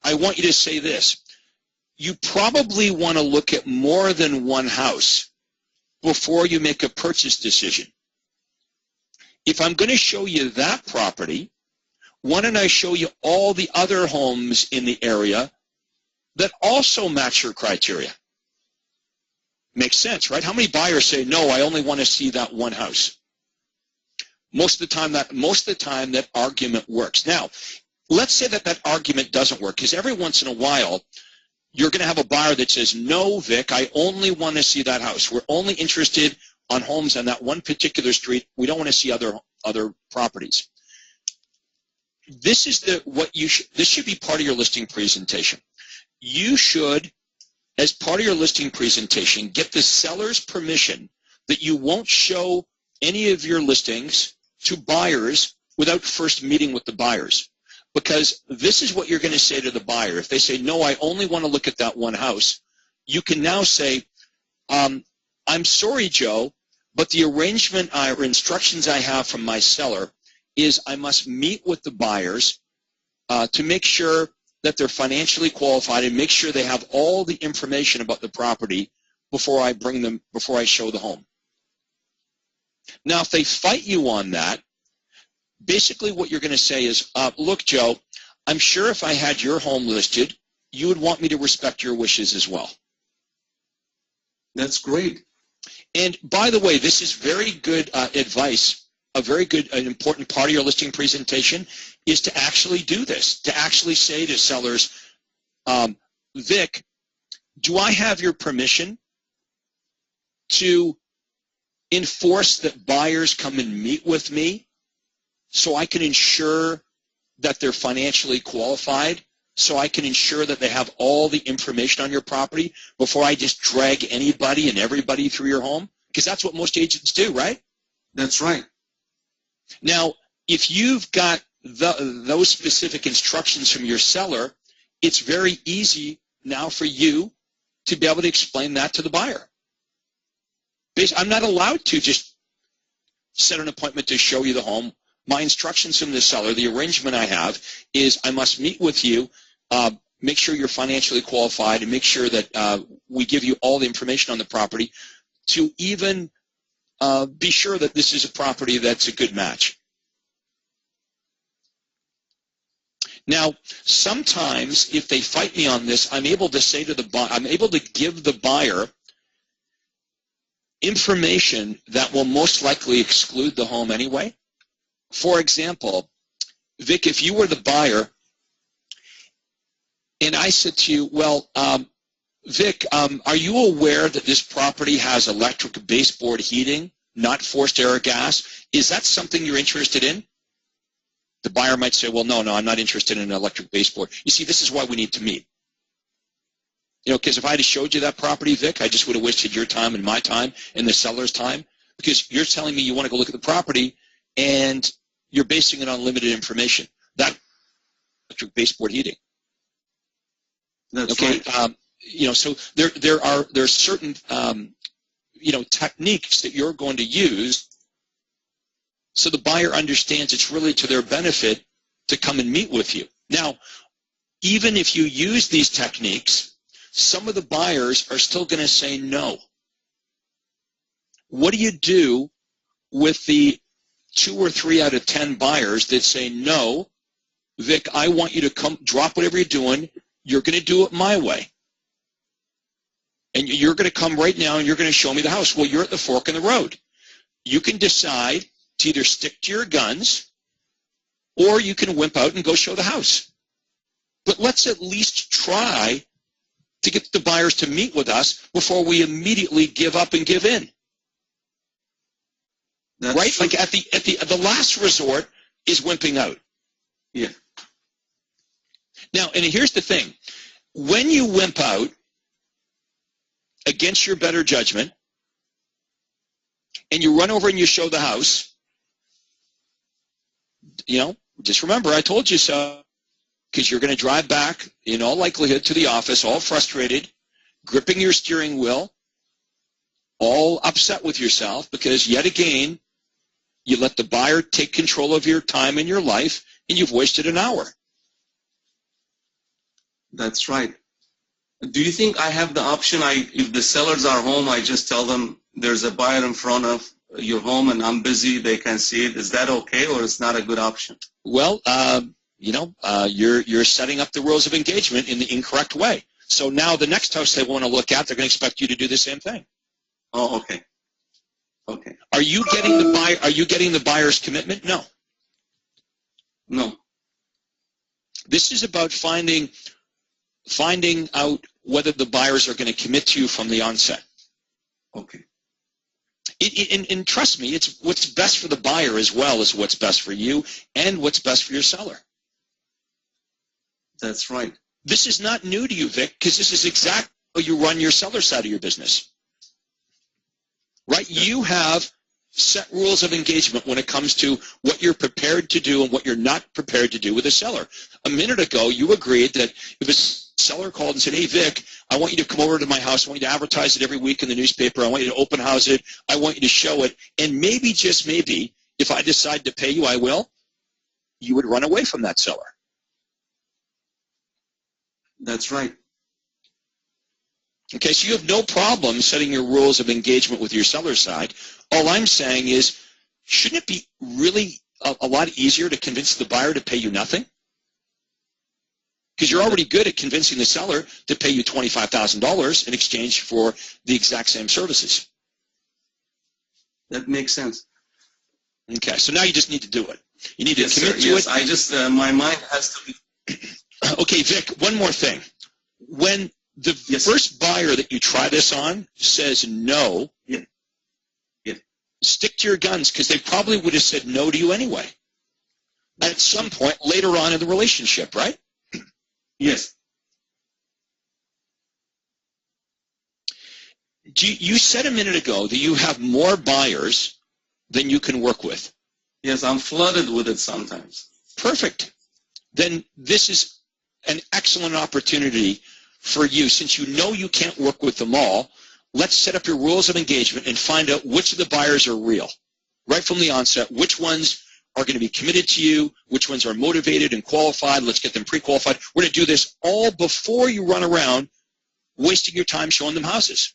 I want you to say this. You probably want to look at more than one house before you make a purchase decision. If I'm going to show you that property, why don't I show you all the other homes in the area that also match your criteria? Makes sense, right? How many buyers say, no, I only want to see that one house? Most of the time that argument works. Now, let's say that argument doesn't work, because every once in a while, you're going to have a buyer that says, no, Vic, I only want to see that house. We're only interested on homes on that one particular street. We don't want to see other properties. This is this should be part of your listing presentation. You should, as part of your listing presentation, get the seller's permission that you won't show any of your listings to buyers without first meeting with the buyers. Because this is what you're going to say to the buyer. If they say, no, I only want to look at that one house, you can now say, I'm sorry, Joe, but the arrangement or instructions I have from my seller is I must meet with the buyers to make sure that they're financially qualified and make sure they have all the information about the property before I show the home. Now, if they fight you on that, basically what you're going to say is, look, Joe, I'm sure if I had your home listed, you would want me to respect your wishes as well. That's great. And by the way, this is very good advice. A very good and important part of your listing presentation is to actually do this, to actually say to sellers, Vic, do I have your permission to enforce that buyers come and meet with me so I can ensure that they're financially qualified, so I can ensure that they have all the information on your property before I just drag anybody and everybody through your home? Because that's what most agents do, right? That's right. Now, if you've got those specific instructions from your seller, it's very easy now for you to be able to explain that to the buyer. I'm not allowed to just set an appointment to show you the home. My instructions from the seller, the arrangement I have, is I must meet with you, make sure you're financially qualified, and make sure that we give you all the information on the property to even be sure that this is a property that's a good match. Now, sometimes if they fight me on this, I'm able to say to the buyer, I'm able to give the buyer information that will most likely exclude the home anyway. For example, Vic, if you were the buyer and I said to you, well, Vic, are you aware that this property has electric baseboard heating, not forced air or gas? Is that something you're interested in? The buyer might say, well, no, I'm not interested in an electric baseboard. You see, this is why we need to meet. You know, because if I had showed you that property, Vic, I just would have wasted your time and my time and the seller's time, because you're telling me you want to go look at the property and you're basing it on limited information. That electric baseboard heating. That's okay. Right. You know, so there are certain you know, techniques that you're going to use so the buyer understands it's really to their benefit to come and meet with you. Now, even if you use these techniques, some of the buyers are still going to say no. What do you do with the 2 or 3 out of 10 buyers that say, no, Vic, I want you to come, drop whatever you're doing, you're going to do it my way? and you're going to come right now and you're going to show me the house. Well, you're at the fork in the road. You can decide to either stick to your guns or you can wimp out and go show the house. But let's at least try to get the buyers to meet with us before we immediately give up and give in. That's right? true. Like at the last resort is wimping out. Yeah. Now, and here's the thing. When you wimp out against your better judgment and you run over and you show the house, just remember I told you so, because you're going to drive back in all likelihood to the office all frustrated, gripping your steering wheel, all upset with yourself because yet again you let the buyer take control of your time and your life and you've wasted an hour. That's right. Do you think I have the option, if the sellers are home, I just tell them there's a buyer in front of your home and I'm busy, they can see it. Is that okay, or it's not a good option? Well, you're setting up the rules of engagement in the incorrect way. So now the next house they want to look at, they're going to expect you to do the same thing. Oh, okay. Okay. Are you getting the buyer's commitment? No. No. This is about finding out whether the buyers are going to commit to you from the onset. Okay. And trust me, it's what's best for the buyer as well as what's best for you and what's best for your seller. That's right. This is not new to you, Vic, because this is exactly how you run your seller side of your business. Right? You have set rules of engagement when it comes to what you're prepared to do and what you're not prepared to do with a seller. A minute ago, you agreed that if a seller called and said, hey, Vic, I want you to come over to my house. I want you to advertise it every week in the newspaper. I want you to open house it. I want you to show it. And maybe, just maybe, if I decide to pay you, I will. You would run away from that seller. That's right. Okay, so you have no problem setting your rules of engagement with your seller side. All I'm saying is, shouldn't it be really a lot easier to convince the buyer to pay you nothing? Because you're already good at convincing the seller to pay you $25,000 in exchange for the exact same services. That makes sense. Okay, so now you just need to do it. You need to commit to it. I I just, my mind has to be... Okay, Vic, one more thing. When the first buyer that you try this on says no, stick to your guns, because they probably would have said no to you anyway at some point later on in the relationship, right? Yes. You said a minute ago that you have more buyers than you can work with. Yes, I'm flooded with it sometimes. Perfect. Then this is an excellent opportunity for you. Since you know you can't work with them all, let's set up your rules of engagement and find out which of the buyers are real. Right from the onset, which ones are going to be committed to you, which ones are motivated and qualified. Let's get them pre-qualified. We're going to do this all before you run around wasting your time showing them houses.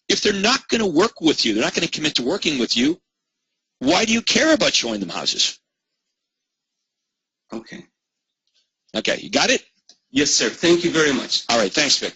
If they're not going to work with you, they're not going to commit to working with you, why do you care about showing them houses? Okay. Okay, you got it? Yes, sir. Thank you very much. All right, thanks, Vic.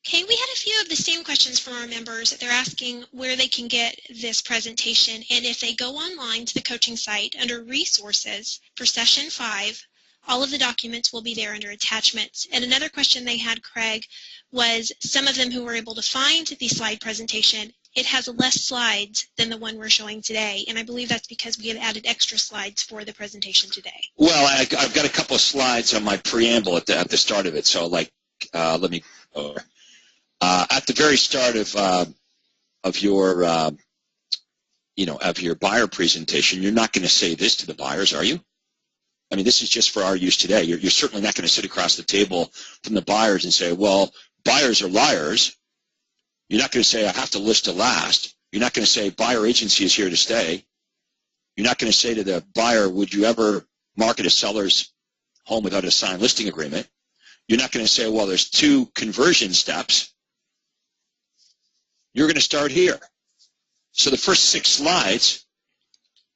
Okay, we had a few of the same questions from our members. They're asking where they can get this presentation, and if they go online to the coaching site under Resources for Session 5, all of the documents will be there under Attachments. And another question they had, Craig, was some of them who were able to find the slide presentation, it has less slides than the one we're showing today, and I believe that's because we have added extra slides for the presentation today. Well, I've got a couple of slides on my preamble at the start of it, so let me go over. At the very start of your buyer presentation, you're not going to say this to the buyers, are you? I mean, this is just for our use today. You're certainly not going to sit across the table from the buyers and say, well, buyers are liars. You're not going to say, I have to list to last. You're not going to say, buyer agency is here to stay. You're not going to say to the buyer, would you ever market a seller's home without a signed listing agreement? You're not going to say, well, there's 2 conversion steps. You're going to start here. So the first 6 slides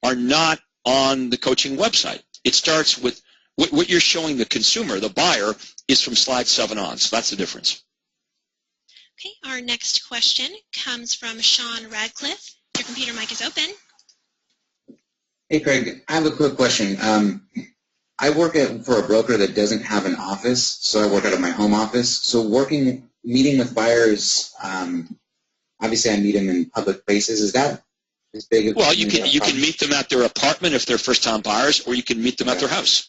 are not on the coaching website. It starts with What you're showing the consumer, the buyer, is from slide 7 on. So that's the difference. Okay, our next question comes from Sean Radcliffe. Your computer mic is open. Hey, Craig. I have a quick question. I work for a broker that doesn't have an office, so I work out of my home office. So meeting with buyers, obviously I meet them in public places. Is that as big? Well, you can meet them at their apartment if they're first-time buyers, or you can meet them at their house.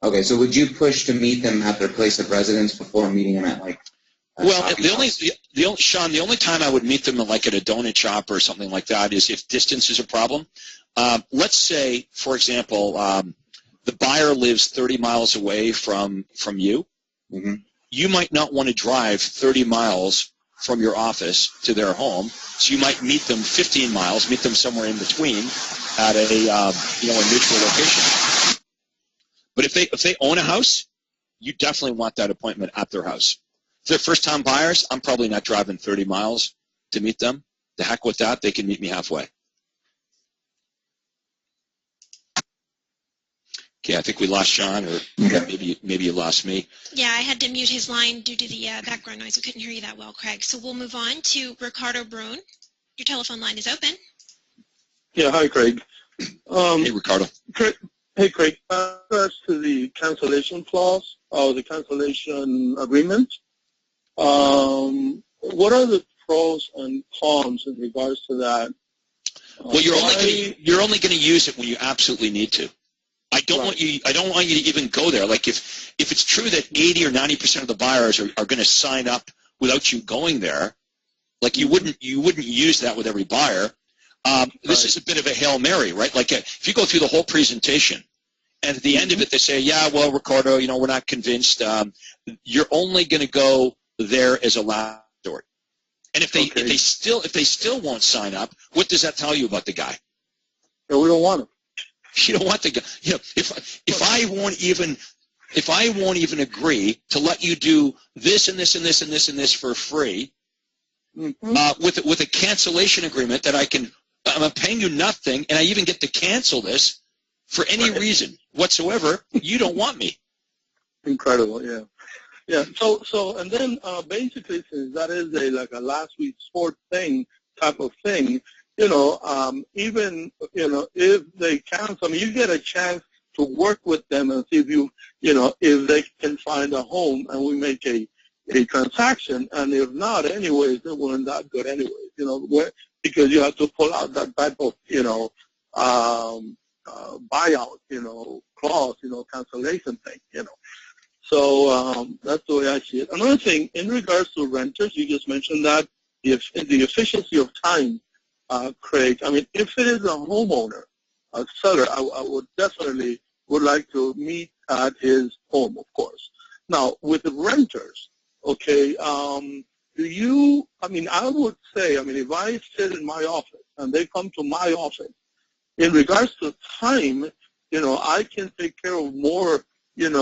Okay, so would you push to meet them at their place of residence before meeting them at like? Well, Sean, the only time I would meet them like at a donut shop or something like that is if distance is a problem. Let's say, for example, the buyer lives 30 miles away from you. Mm-hmm. You might not want to drive 30 miles from your office to their home, so you might meet them 15 miles, meet them somewhere in between at a neutral location. But if they own a house, you definitely want that appointment at their house. If they're first-time buyers, I'm probably not driving 30 miles to meet them. The heck with that, they can meet me halfway. Okay, I think we lost Sean, or maybe you lost me. Yeah, I had to mute his line due to the background noise. We couldn't hear you that well, Craig. So we'll move on to Ricardo Brune. Your telephone line is open. Yeah, hi, Craig. Hey, Ricardo. Hey, Craig. As to the cancellation clause or the cancellation agreement, what are the pros and cons in regards to that? Well, you're only going to use it when you absolutely need to. I don't want you to even go there. Like if it's true that 80 or 90% of the buyers are going to sign up without you going there, like you wouldn't use that with every buyer. This is a bit of a Hail Mary, right? Like if you go through the whole presentation and at the end of it they say, yeah, well, Ricardo, we're not convinced. You're only going to go there as a last resort. And if they still won't sign up, what does that tell you about the guy? No, we don't want him. You don't want the guy. If I won't even agree to let you do this and this and this and this and this for free, with a cancellation agreement that I'm paying you nothing, and I even get to cancel this for any reason whatsoever, you don't want me. Incredible, yeah. Yeah. So and then basically, since that is a last resort thing type of thing, even if they cancel, you get a chance to work with them and see if they can find a home, and we make a transaction. And if not, anyways, they weren't that good anyways. Because you have to pull out that type of buyout, clause, cancellation thing, So that's the way I see it. Another thing, in regards to renters, you just mentioned that the efficiency of time, Craig. If it is a homeowner, a seller, I would definitely like to meet at his home, of course. Now, with the renters, okay, I would say, if I sit in my office and they come to my office, in regards to time, I can take care of more. If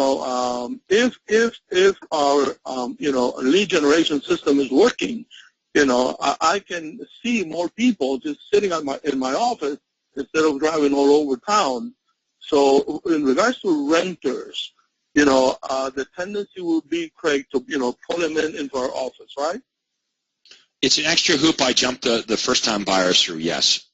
our lead generation system is working, I can see more people just sitting in my office instead of driving all over town. So in regards to renters, the tendency would be, Craig, to pull them into our office, right? It's an extra hoop I jump the first-time buyers through. Yes.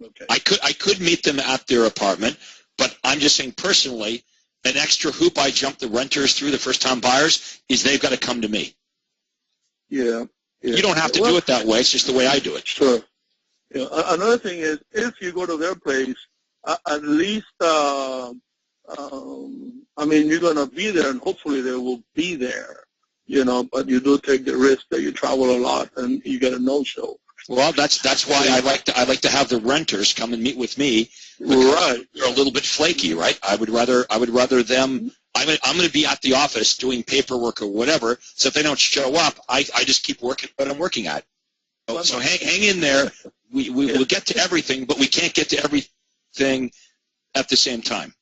Okay. I could meet them at their apartment, but I'm just saying personally, an extra hoop I jump the renters through, the first-time buyers, is they've got to come to me. Yeah. You don't have to do it that way. It's just the way I do it. Sure. Yeah. Another thing is, if you go to their place, at least, you're going to be there, and hopefully they will be there, but you do take the risk that you travel a lot and you get a no-show. Well, that's why I like to have the renters come and meet with me. Right. They're a little bit flaky, right? I would rather them. I'm going to be at the office doing paperwork or whatever. So if they don't show up, I just keep working what I'm working at. So hang in there. We'll get to everything, but we can't get to everything at the same time.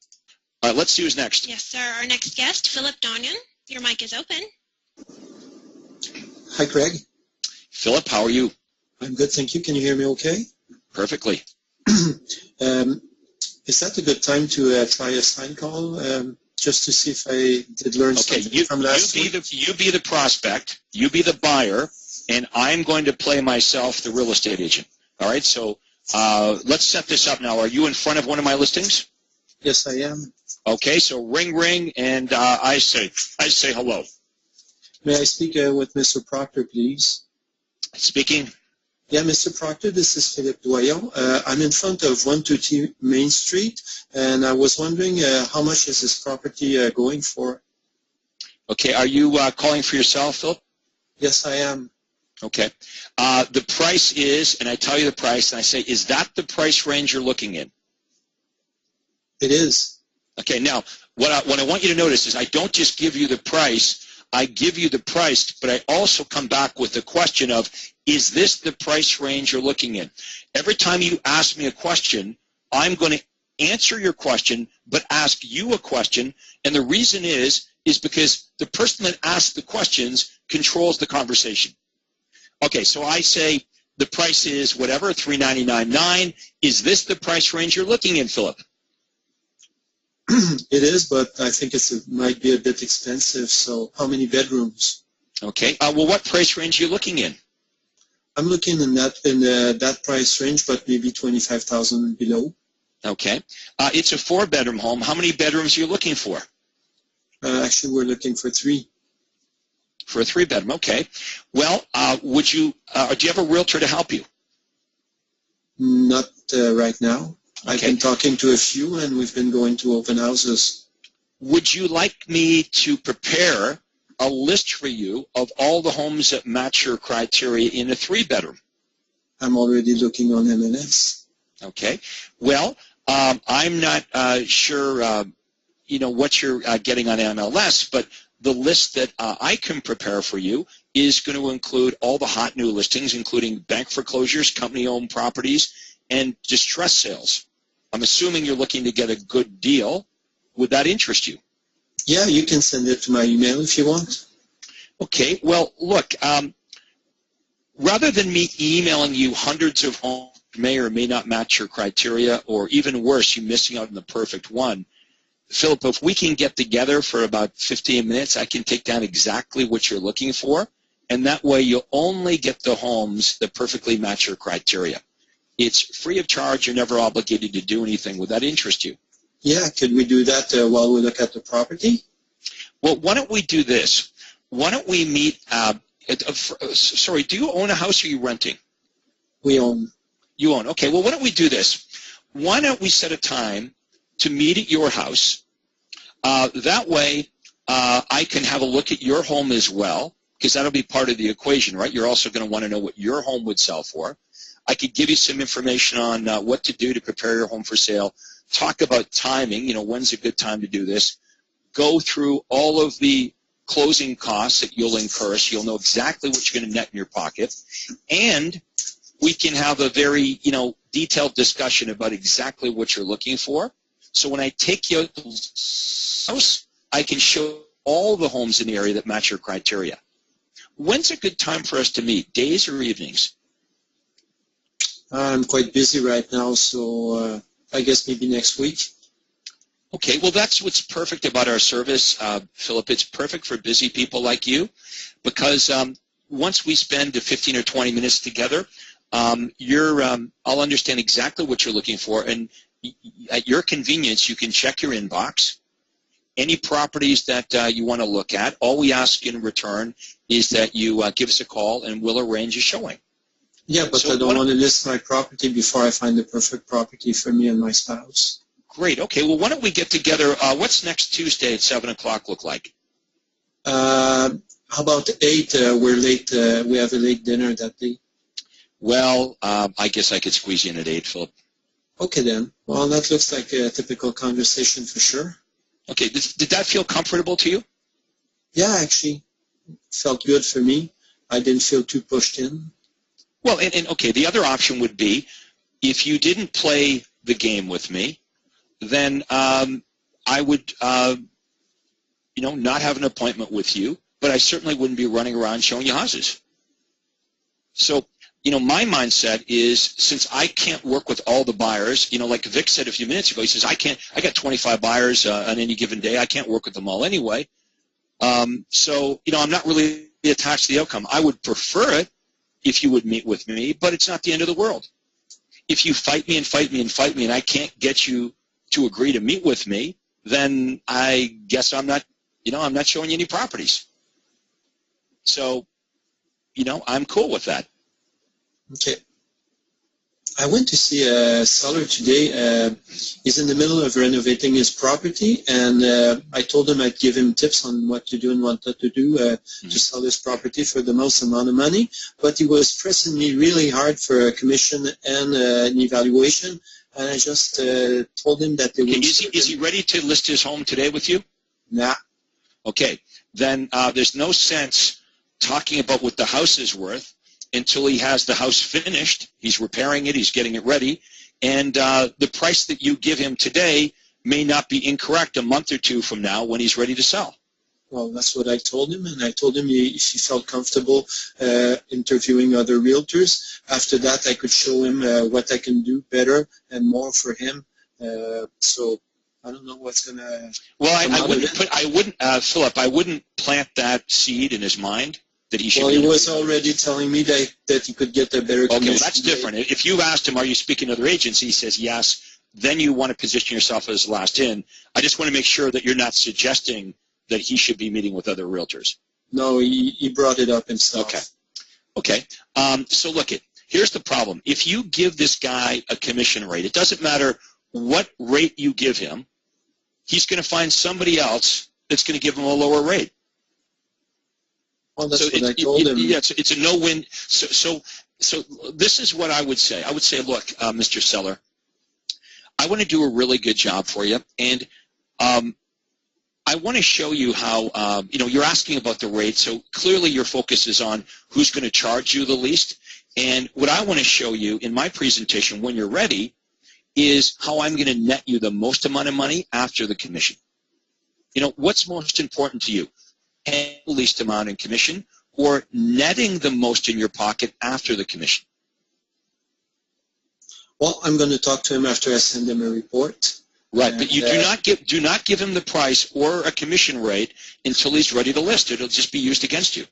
All right, let's see who's next. Yes, sir. Our next guest, Philip Donyan. Your mic is open. Hi, Craig. Philip, how are you? I'm good, thank you. Can you hear me okay? Perfectly. Is that a good time to try a sign call, just to see if I did learn something from last week? You be the prospect, you be the buyer, and I'm going to play myself the real estate agent. All right, so let's set this up now. Are you in front of one of my listings? Yes, I am. Okay, so ring, ring, and I say hello. May I speak with Mr. Proctor, please? Speaking. Yeah, Mr. Proctor, this is Philippe Doyon. I'm in front of 122 Main Street, and I was wondering how much is this property going for? Okay, are you calling for yourself, Philip? Yes, I am. Okay. The price is, and I tell you the price, and I say, is that the price range you're looking in? It is. Okay, now, what I want you to notice is I don't just give you the price. I give you the price, but I also come back with the question of, is this the price range you're looking in? Every time you ask me a question, I'm going to answer your question, but ask you a question, and the reason is because the person that asks the questions controls the conversation. Okay, so I say the price is whatever, $399.9. Is this the price range you're looking in, Philip? It is, but I think it might be a bit expensive, so how many bedrooms? Okay, well, what price range are you looking in? I'm looking in that price range, but maybe 25,000 below. Okay. It's a 4-bedroom home. How many bedrooms are you looking for? Actually, we're looking for 3. For a 3-bedroom, okay. Well, do you have a realtor to help you? Not right now. Okay. I've been talking to a few, and we've been going to open houses. Would you like me to prepare a list for you of all the homes that match your criteria in a 3-bedroom? I'm already looking on MLS. Okay. Well, I'm not sure, what you're getting on MLS, but the list that I can prepare for you is going to include all the hot new listings, including bank foreclosures, company-owned properties, and distress sales. I'm assuming you're looking to get a good deal. Would that interest you? Yeah, you can send it to my email if you want. Okay. Well, look, rather than me emailing you hundreds of homes that may or may not match your criteria, or even worse, you missing out on the perfect one, Philip, if we can get together for about 15 minutes, I can take down exactly what you're looking for, and that way you'll only get the homes that perfectly match your criteria. It's free of charge. You're never obligated to do anything. Would that interest you? Yeah, could we do that while we look at the property? Well, why don't we do this? Why don't we meet, sorry, do you own a house or are you renting? We own. You own. Okay, well, why don't we do this? Why don't we set a time to meet at your house? That way I can have a look at your home as well, because that'll be part of the equation, right? You're also going to want to know what your home would sell for. I could give you some information on what to do to prepare your home for sale, talk about timing, when's a good time to do this, go through all of the closing costs that you'll incur so you'll know exactly what you're going to net in your pocket, and we can have a very, detailed discussion about exactly what you're looking for. So when I take you to the house, I can show all the homes in the area that match your criteria. When's a good time for us to meet, days or evenings? I'm quite busy right now, so I guess maybe next week. Okay, well, that's what's perfect about our service, Philip. It's perfect for busy people like you, because once we spend 15 or 20 minutes together, I'll understand exactly what you're looking for, and at your convenience, you can check your inbox. Any properties that you want to look at, all we ask in return is that you give us a call, and we'll arrange a showing. Yeah, but I don't want to list my property before I find the perfect property for me and my spouse. Great. Okay, well, why don't we get together? What's next Tuesday at 7 o'clock look like? How about 8? We're late. We have a late dinner that day. Well, I guess I could squeeze you in at 8, Philip. Okay, then. Well, that looks like a typical conversation for sure. Okay, did that feel comfortable to you? Yeah, actually. Felt good for me. I didn't feel too pushed in. Well, and okay, the other option would be if you didn't play the game with me, then I would, not have an appointment with you, but I certainly wouldn't be running around showing you houses. So my mindset is, since I can't work with all the buyers, like Vic said a few minutes ago, he says, I got 25 buyers on any given day. I can't work with them all anyway. So, I'm not really attached to the outcome. I would prefer it if you would meet with me, but it's not the end of the world. If you fight me and fight me and fight me and I can't get you to agree to meet with me, then I guess I'm not showing you any properties. So, I'm cool with that. Okay. I went to see a seller today. He's in the middle of renovating his property, and I told him I'd give him tips on what to do and what not to do to sell his property for the most amount of money. But he was pressing me really hard for a commission and an evaluation, and I just told him that there was... Is he ready to list his home today with you? Nah. Okay. Then there's no sense talking about what the house is worth until he has the house finished. He's repairing it, he's getting it ready, and the price that you give him today may not be incorrect a month or two from now when he's ready to sell. Well, that's what I told him, and I told him if he felt comfortable interviewing other realtors. After that, I could show him what I can do better and more for him. So I don't know what's going to... Well, Philip, I wouldn't plant that seed in his mind. Well, he was already telling me that he could get a better commission. Okay, well, that's different. If you asked him, are you speaking to other agents, he says yes, then you want to position yourself as last in. I just want to make sure that you're not suggesting that he should be meeting with other realtors. No, he brought it up himself. Okay. So look, here's the problem. If you give this guy a commission rate, it doesn't matter what rate you give him, he's going to find somebody else that's going to give him a lower rate. Well, that's what I told him. Yeah, it's a no-win. So this is what I would say. I would say, look, Mr. Seller, I want to do a really good job for you, and I want to show you how, you're asking about the rate, so clearly your focus is on who's going to charge you the least, and what I want to show you in my presentation when you're ready is how I'm going to net you the most amount of money after the commission. What's most important to you? Paying the least amount in commission or netting the most in your pocket after the commission? Well, I'm going to talk to him after I send him a report. Right, but you do not give him the price or a commission rate until he's ready to list. It'll just be used against you.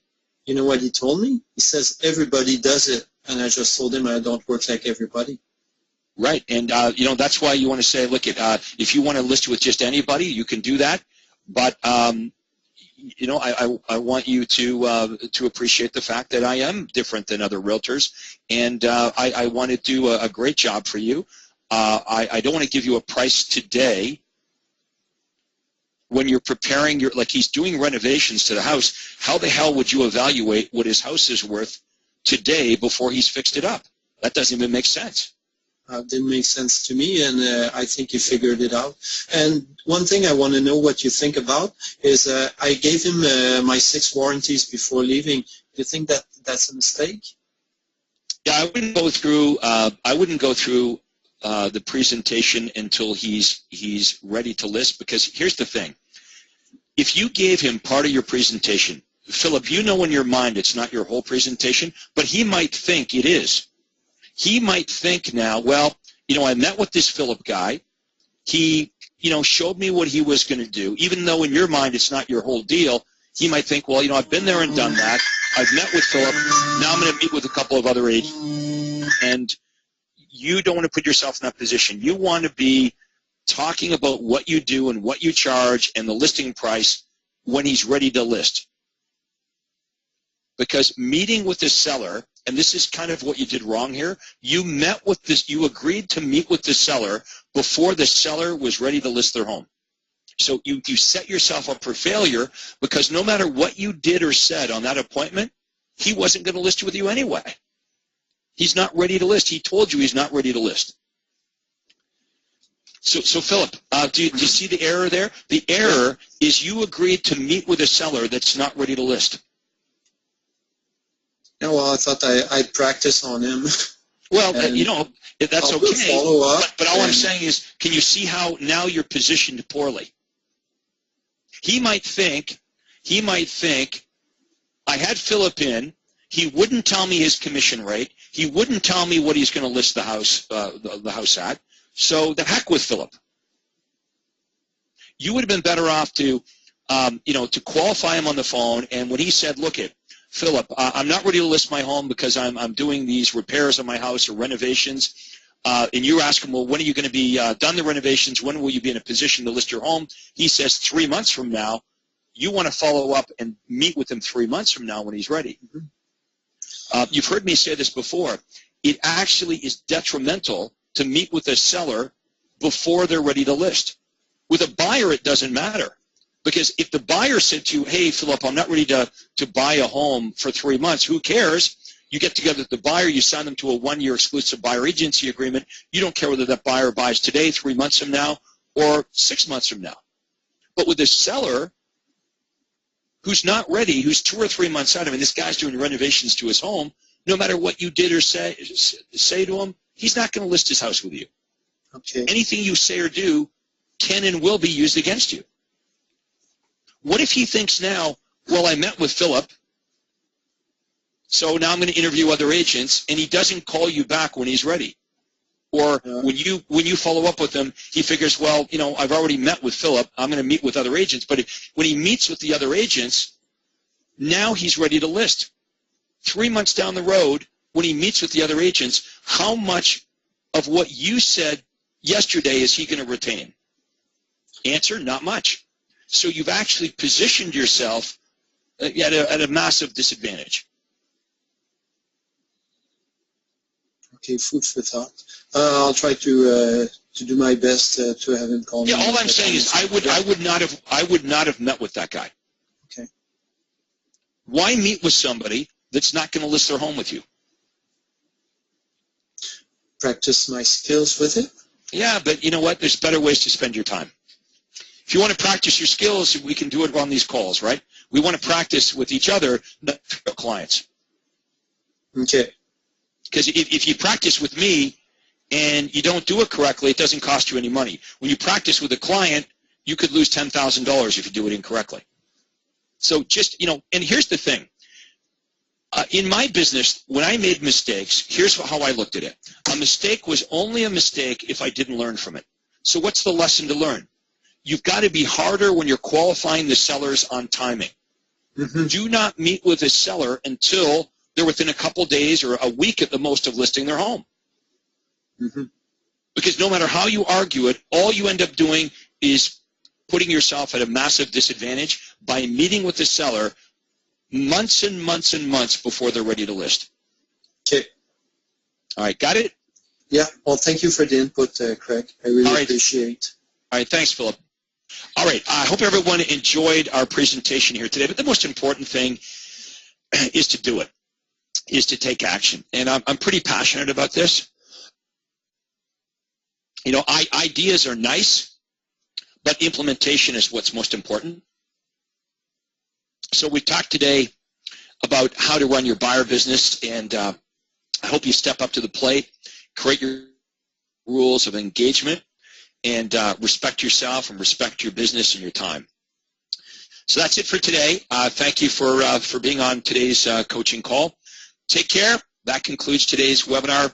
You know what he told me? He says everybody does it, and I just told him I don't work like everybody. Right, and that's why you want to say, look, if you want to list with just anybody, you can do that, but I want you to appreciate the fact that I am different than other realtors, and I want to do a great job for you. I don't want to give you a price today when you're preparing like he's doing renovations to the house. How the hell would you evaluate what his house is worth today before he's fixed it up? That doesn't even make sense. Didn't make sense to me, and I think you figured it out. And one thing I want to know what you think about is I gave him my 6 warranties before leaving. Do you think that that's a mistake? Yeah, I wouldn't go through. The presentation until he's ready to list, because here's the thing. If you gave him part of your presentation, Philip, you know in your mind it's not your whole presentation, but he might think it is. He might think now, well, I met with this Philip guy. He, showed me what he was going to do. Even though in your mind it's not your whole deal, he might think, well, I've been there and done that. I've met with Philip. Now I'm going to meet with a couple of other agents. And you don't want to put yourself in that position. You want to be talking about what you do and what you charge and the listing price when he's ready to list. Because meeting with the seller, and this is kind of what you did wrong here, you agreed to meet with the seller before the seller was ready to list their home. So you set yourself up for failure, because no matter what you did or said on that appointment, he wasn't going to list with you anyway. He's not ready to list. He told you he's not ready to list. So Philip, do you see the error there? The error is you agreed to meet with a seller that's not ready to list. Yeah, well, I thought I'd practice on him. Well, that's okay. Follow up, but all I'm saying is, can you see how now you're positioned poorly? He might think, I had Philip in, he wouldn't tell me his commission rate, He wouldn't tell me what he's going to list the house at. So the heck with Philip. You would have been better off to, to qualify him on the phone. And when he said, "Look, Philip, I'm not ready to list my home because I'm doing these repairs on my house or renovations," and you ask him, "Well, when are you going to be done the renovations? When will you be in a position to list your home?" He says 3 months from now. You want to follow up and meet with him 3 months from now when he's ready. You've heard me say this before. It actually is detrimental to meet with a seller before they're ready to list. With a buyer, it doesn't matter. Because if the buyer said to you, "Hey, Philip, I'm not ready to buy a home for 3 months," who cares? You get together with the buyer, you sign them to a 1-year exclusive buyer agency agreement. You don't care whether that buyer buys today, 3 months from now, or 6 months from now. But with a seller who's not ready, who's 2 or 3 months out, I mean, this guy's doing renovations to his home, no matter what you did or say to him, he's not going to list his house with you. Okay. Anything you say or do can and will be used against you. What if he thinks now, "Well, I met with Philip, so now I'm going to interview other agents," and he doesn't call you back when he's ready? Or when you follow up with him, he figures, "Well, I've already met with Philip. I'm going to meet with other agents." But when he meets with the other agents, now he's ready to list. 3 months down the road, when he meets with the other agents, how much of what you said yesterday is he going to retain? Answer, not much. So you've actually positioned yourself at a massive disadvantage. Okay, food for thought. I'll try to do my best to have him call me. Yeah, all I'm saying is I would not have met with that guy. Okay. Why meet with somebody that's not going to list their home with you? Practice my skills with it. Yeah, but you know what? There's better ways to spend your time. If you want to practice your skills, we can do it on these calls, right? We want to practice with each other, not with clients. Okay. Because if you practice with me and you don't do it correctly, it doesn't cost you any money. When you practice with a client, you could lose $10,000 if you do it incorrectly. So just, and here's the thing. In my business, when I made mistakes, here's how I looked at it. A mistake was only a mistake if I didn't learn from it. So what's the lesson to learn? You've got to be harder when you're qualifying the sellers on timing. Mm-hmm. Do not meet with a seller until they're within a couple days or a week at the most of listing their home. Mm-hmm. Because no matter how you argue it, all you end up doing is putting yourself at a massive disadvantage by meeting with the seller months and months and months before they're ready to list. Okay. All right, got it? Yeah, well, thank you for the input, Craig. I really appreciate. All right, thanks, Philip. All right, I hope everyone enjoyed our presentation here today, but the most important thing is to do it, is to take action. And I'm pretty passionate about this. Ideas are nice, but implementation is what's most important. So we talked today about how to run your buyer business, and I hope you step up to the plate, create your rules of engagement, and respect yourself and respect your business and your time. So that's it for today. Thank you for being on today's coaching call. Take care. That concludes today's webinar.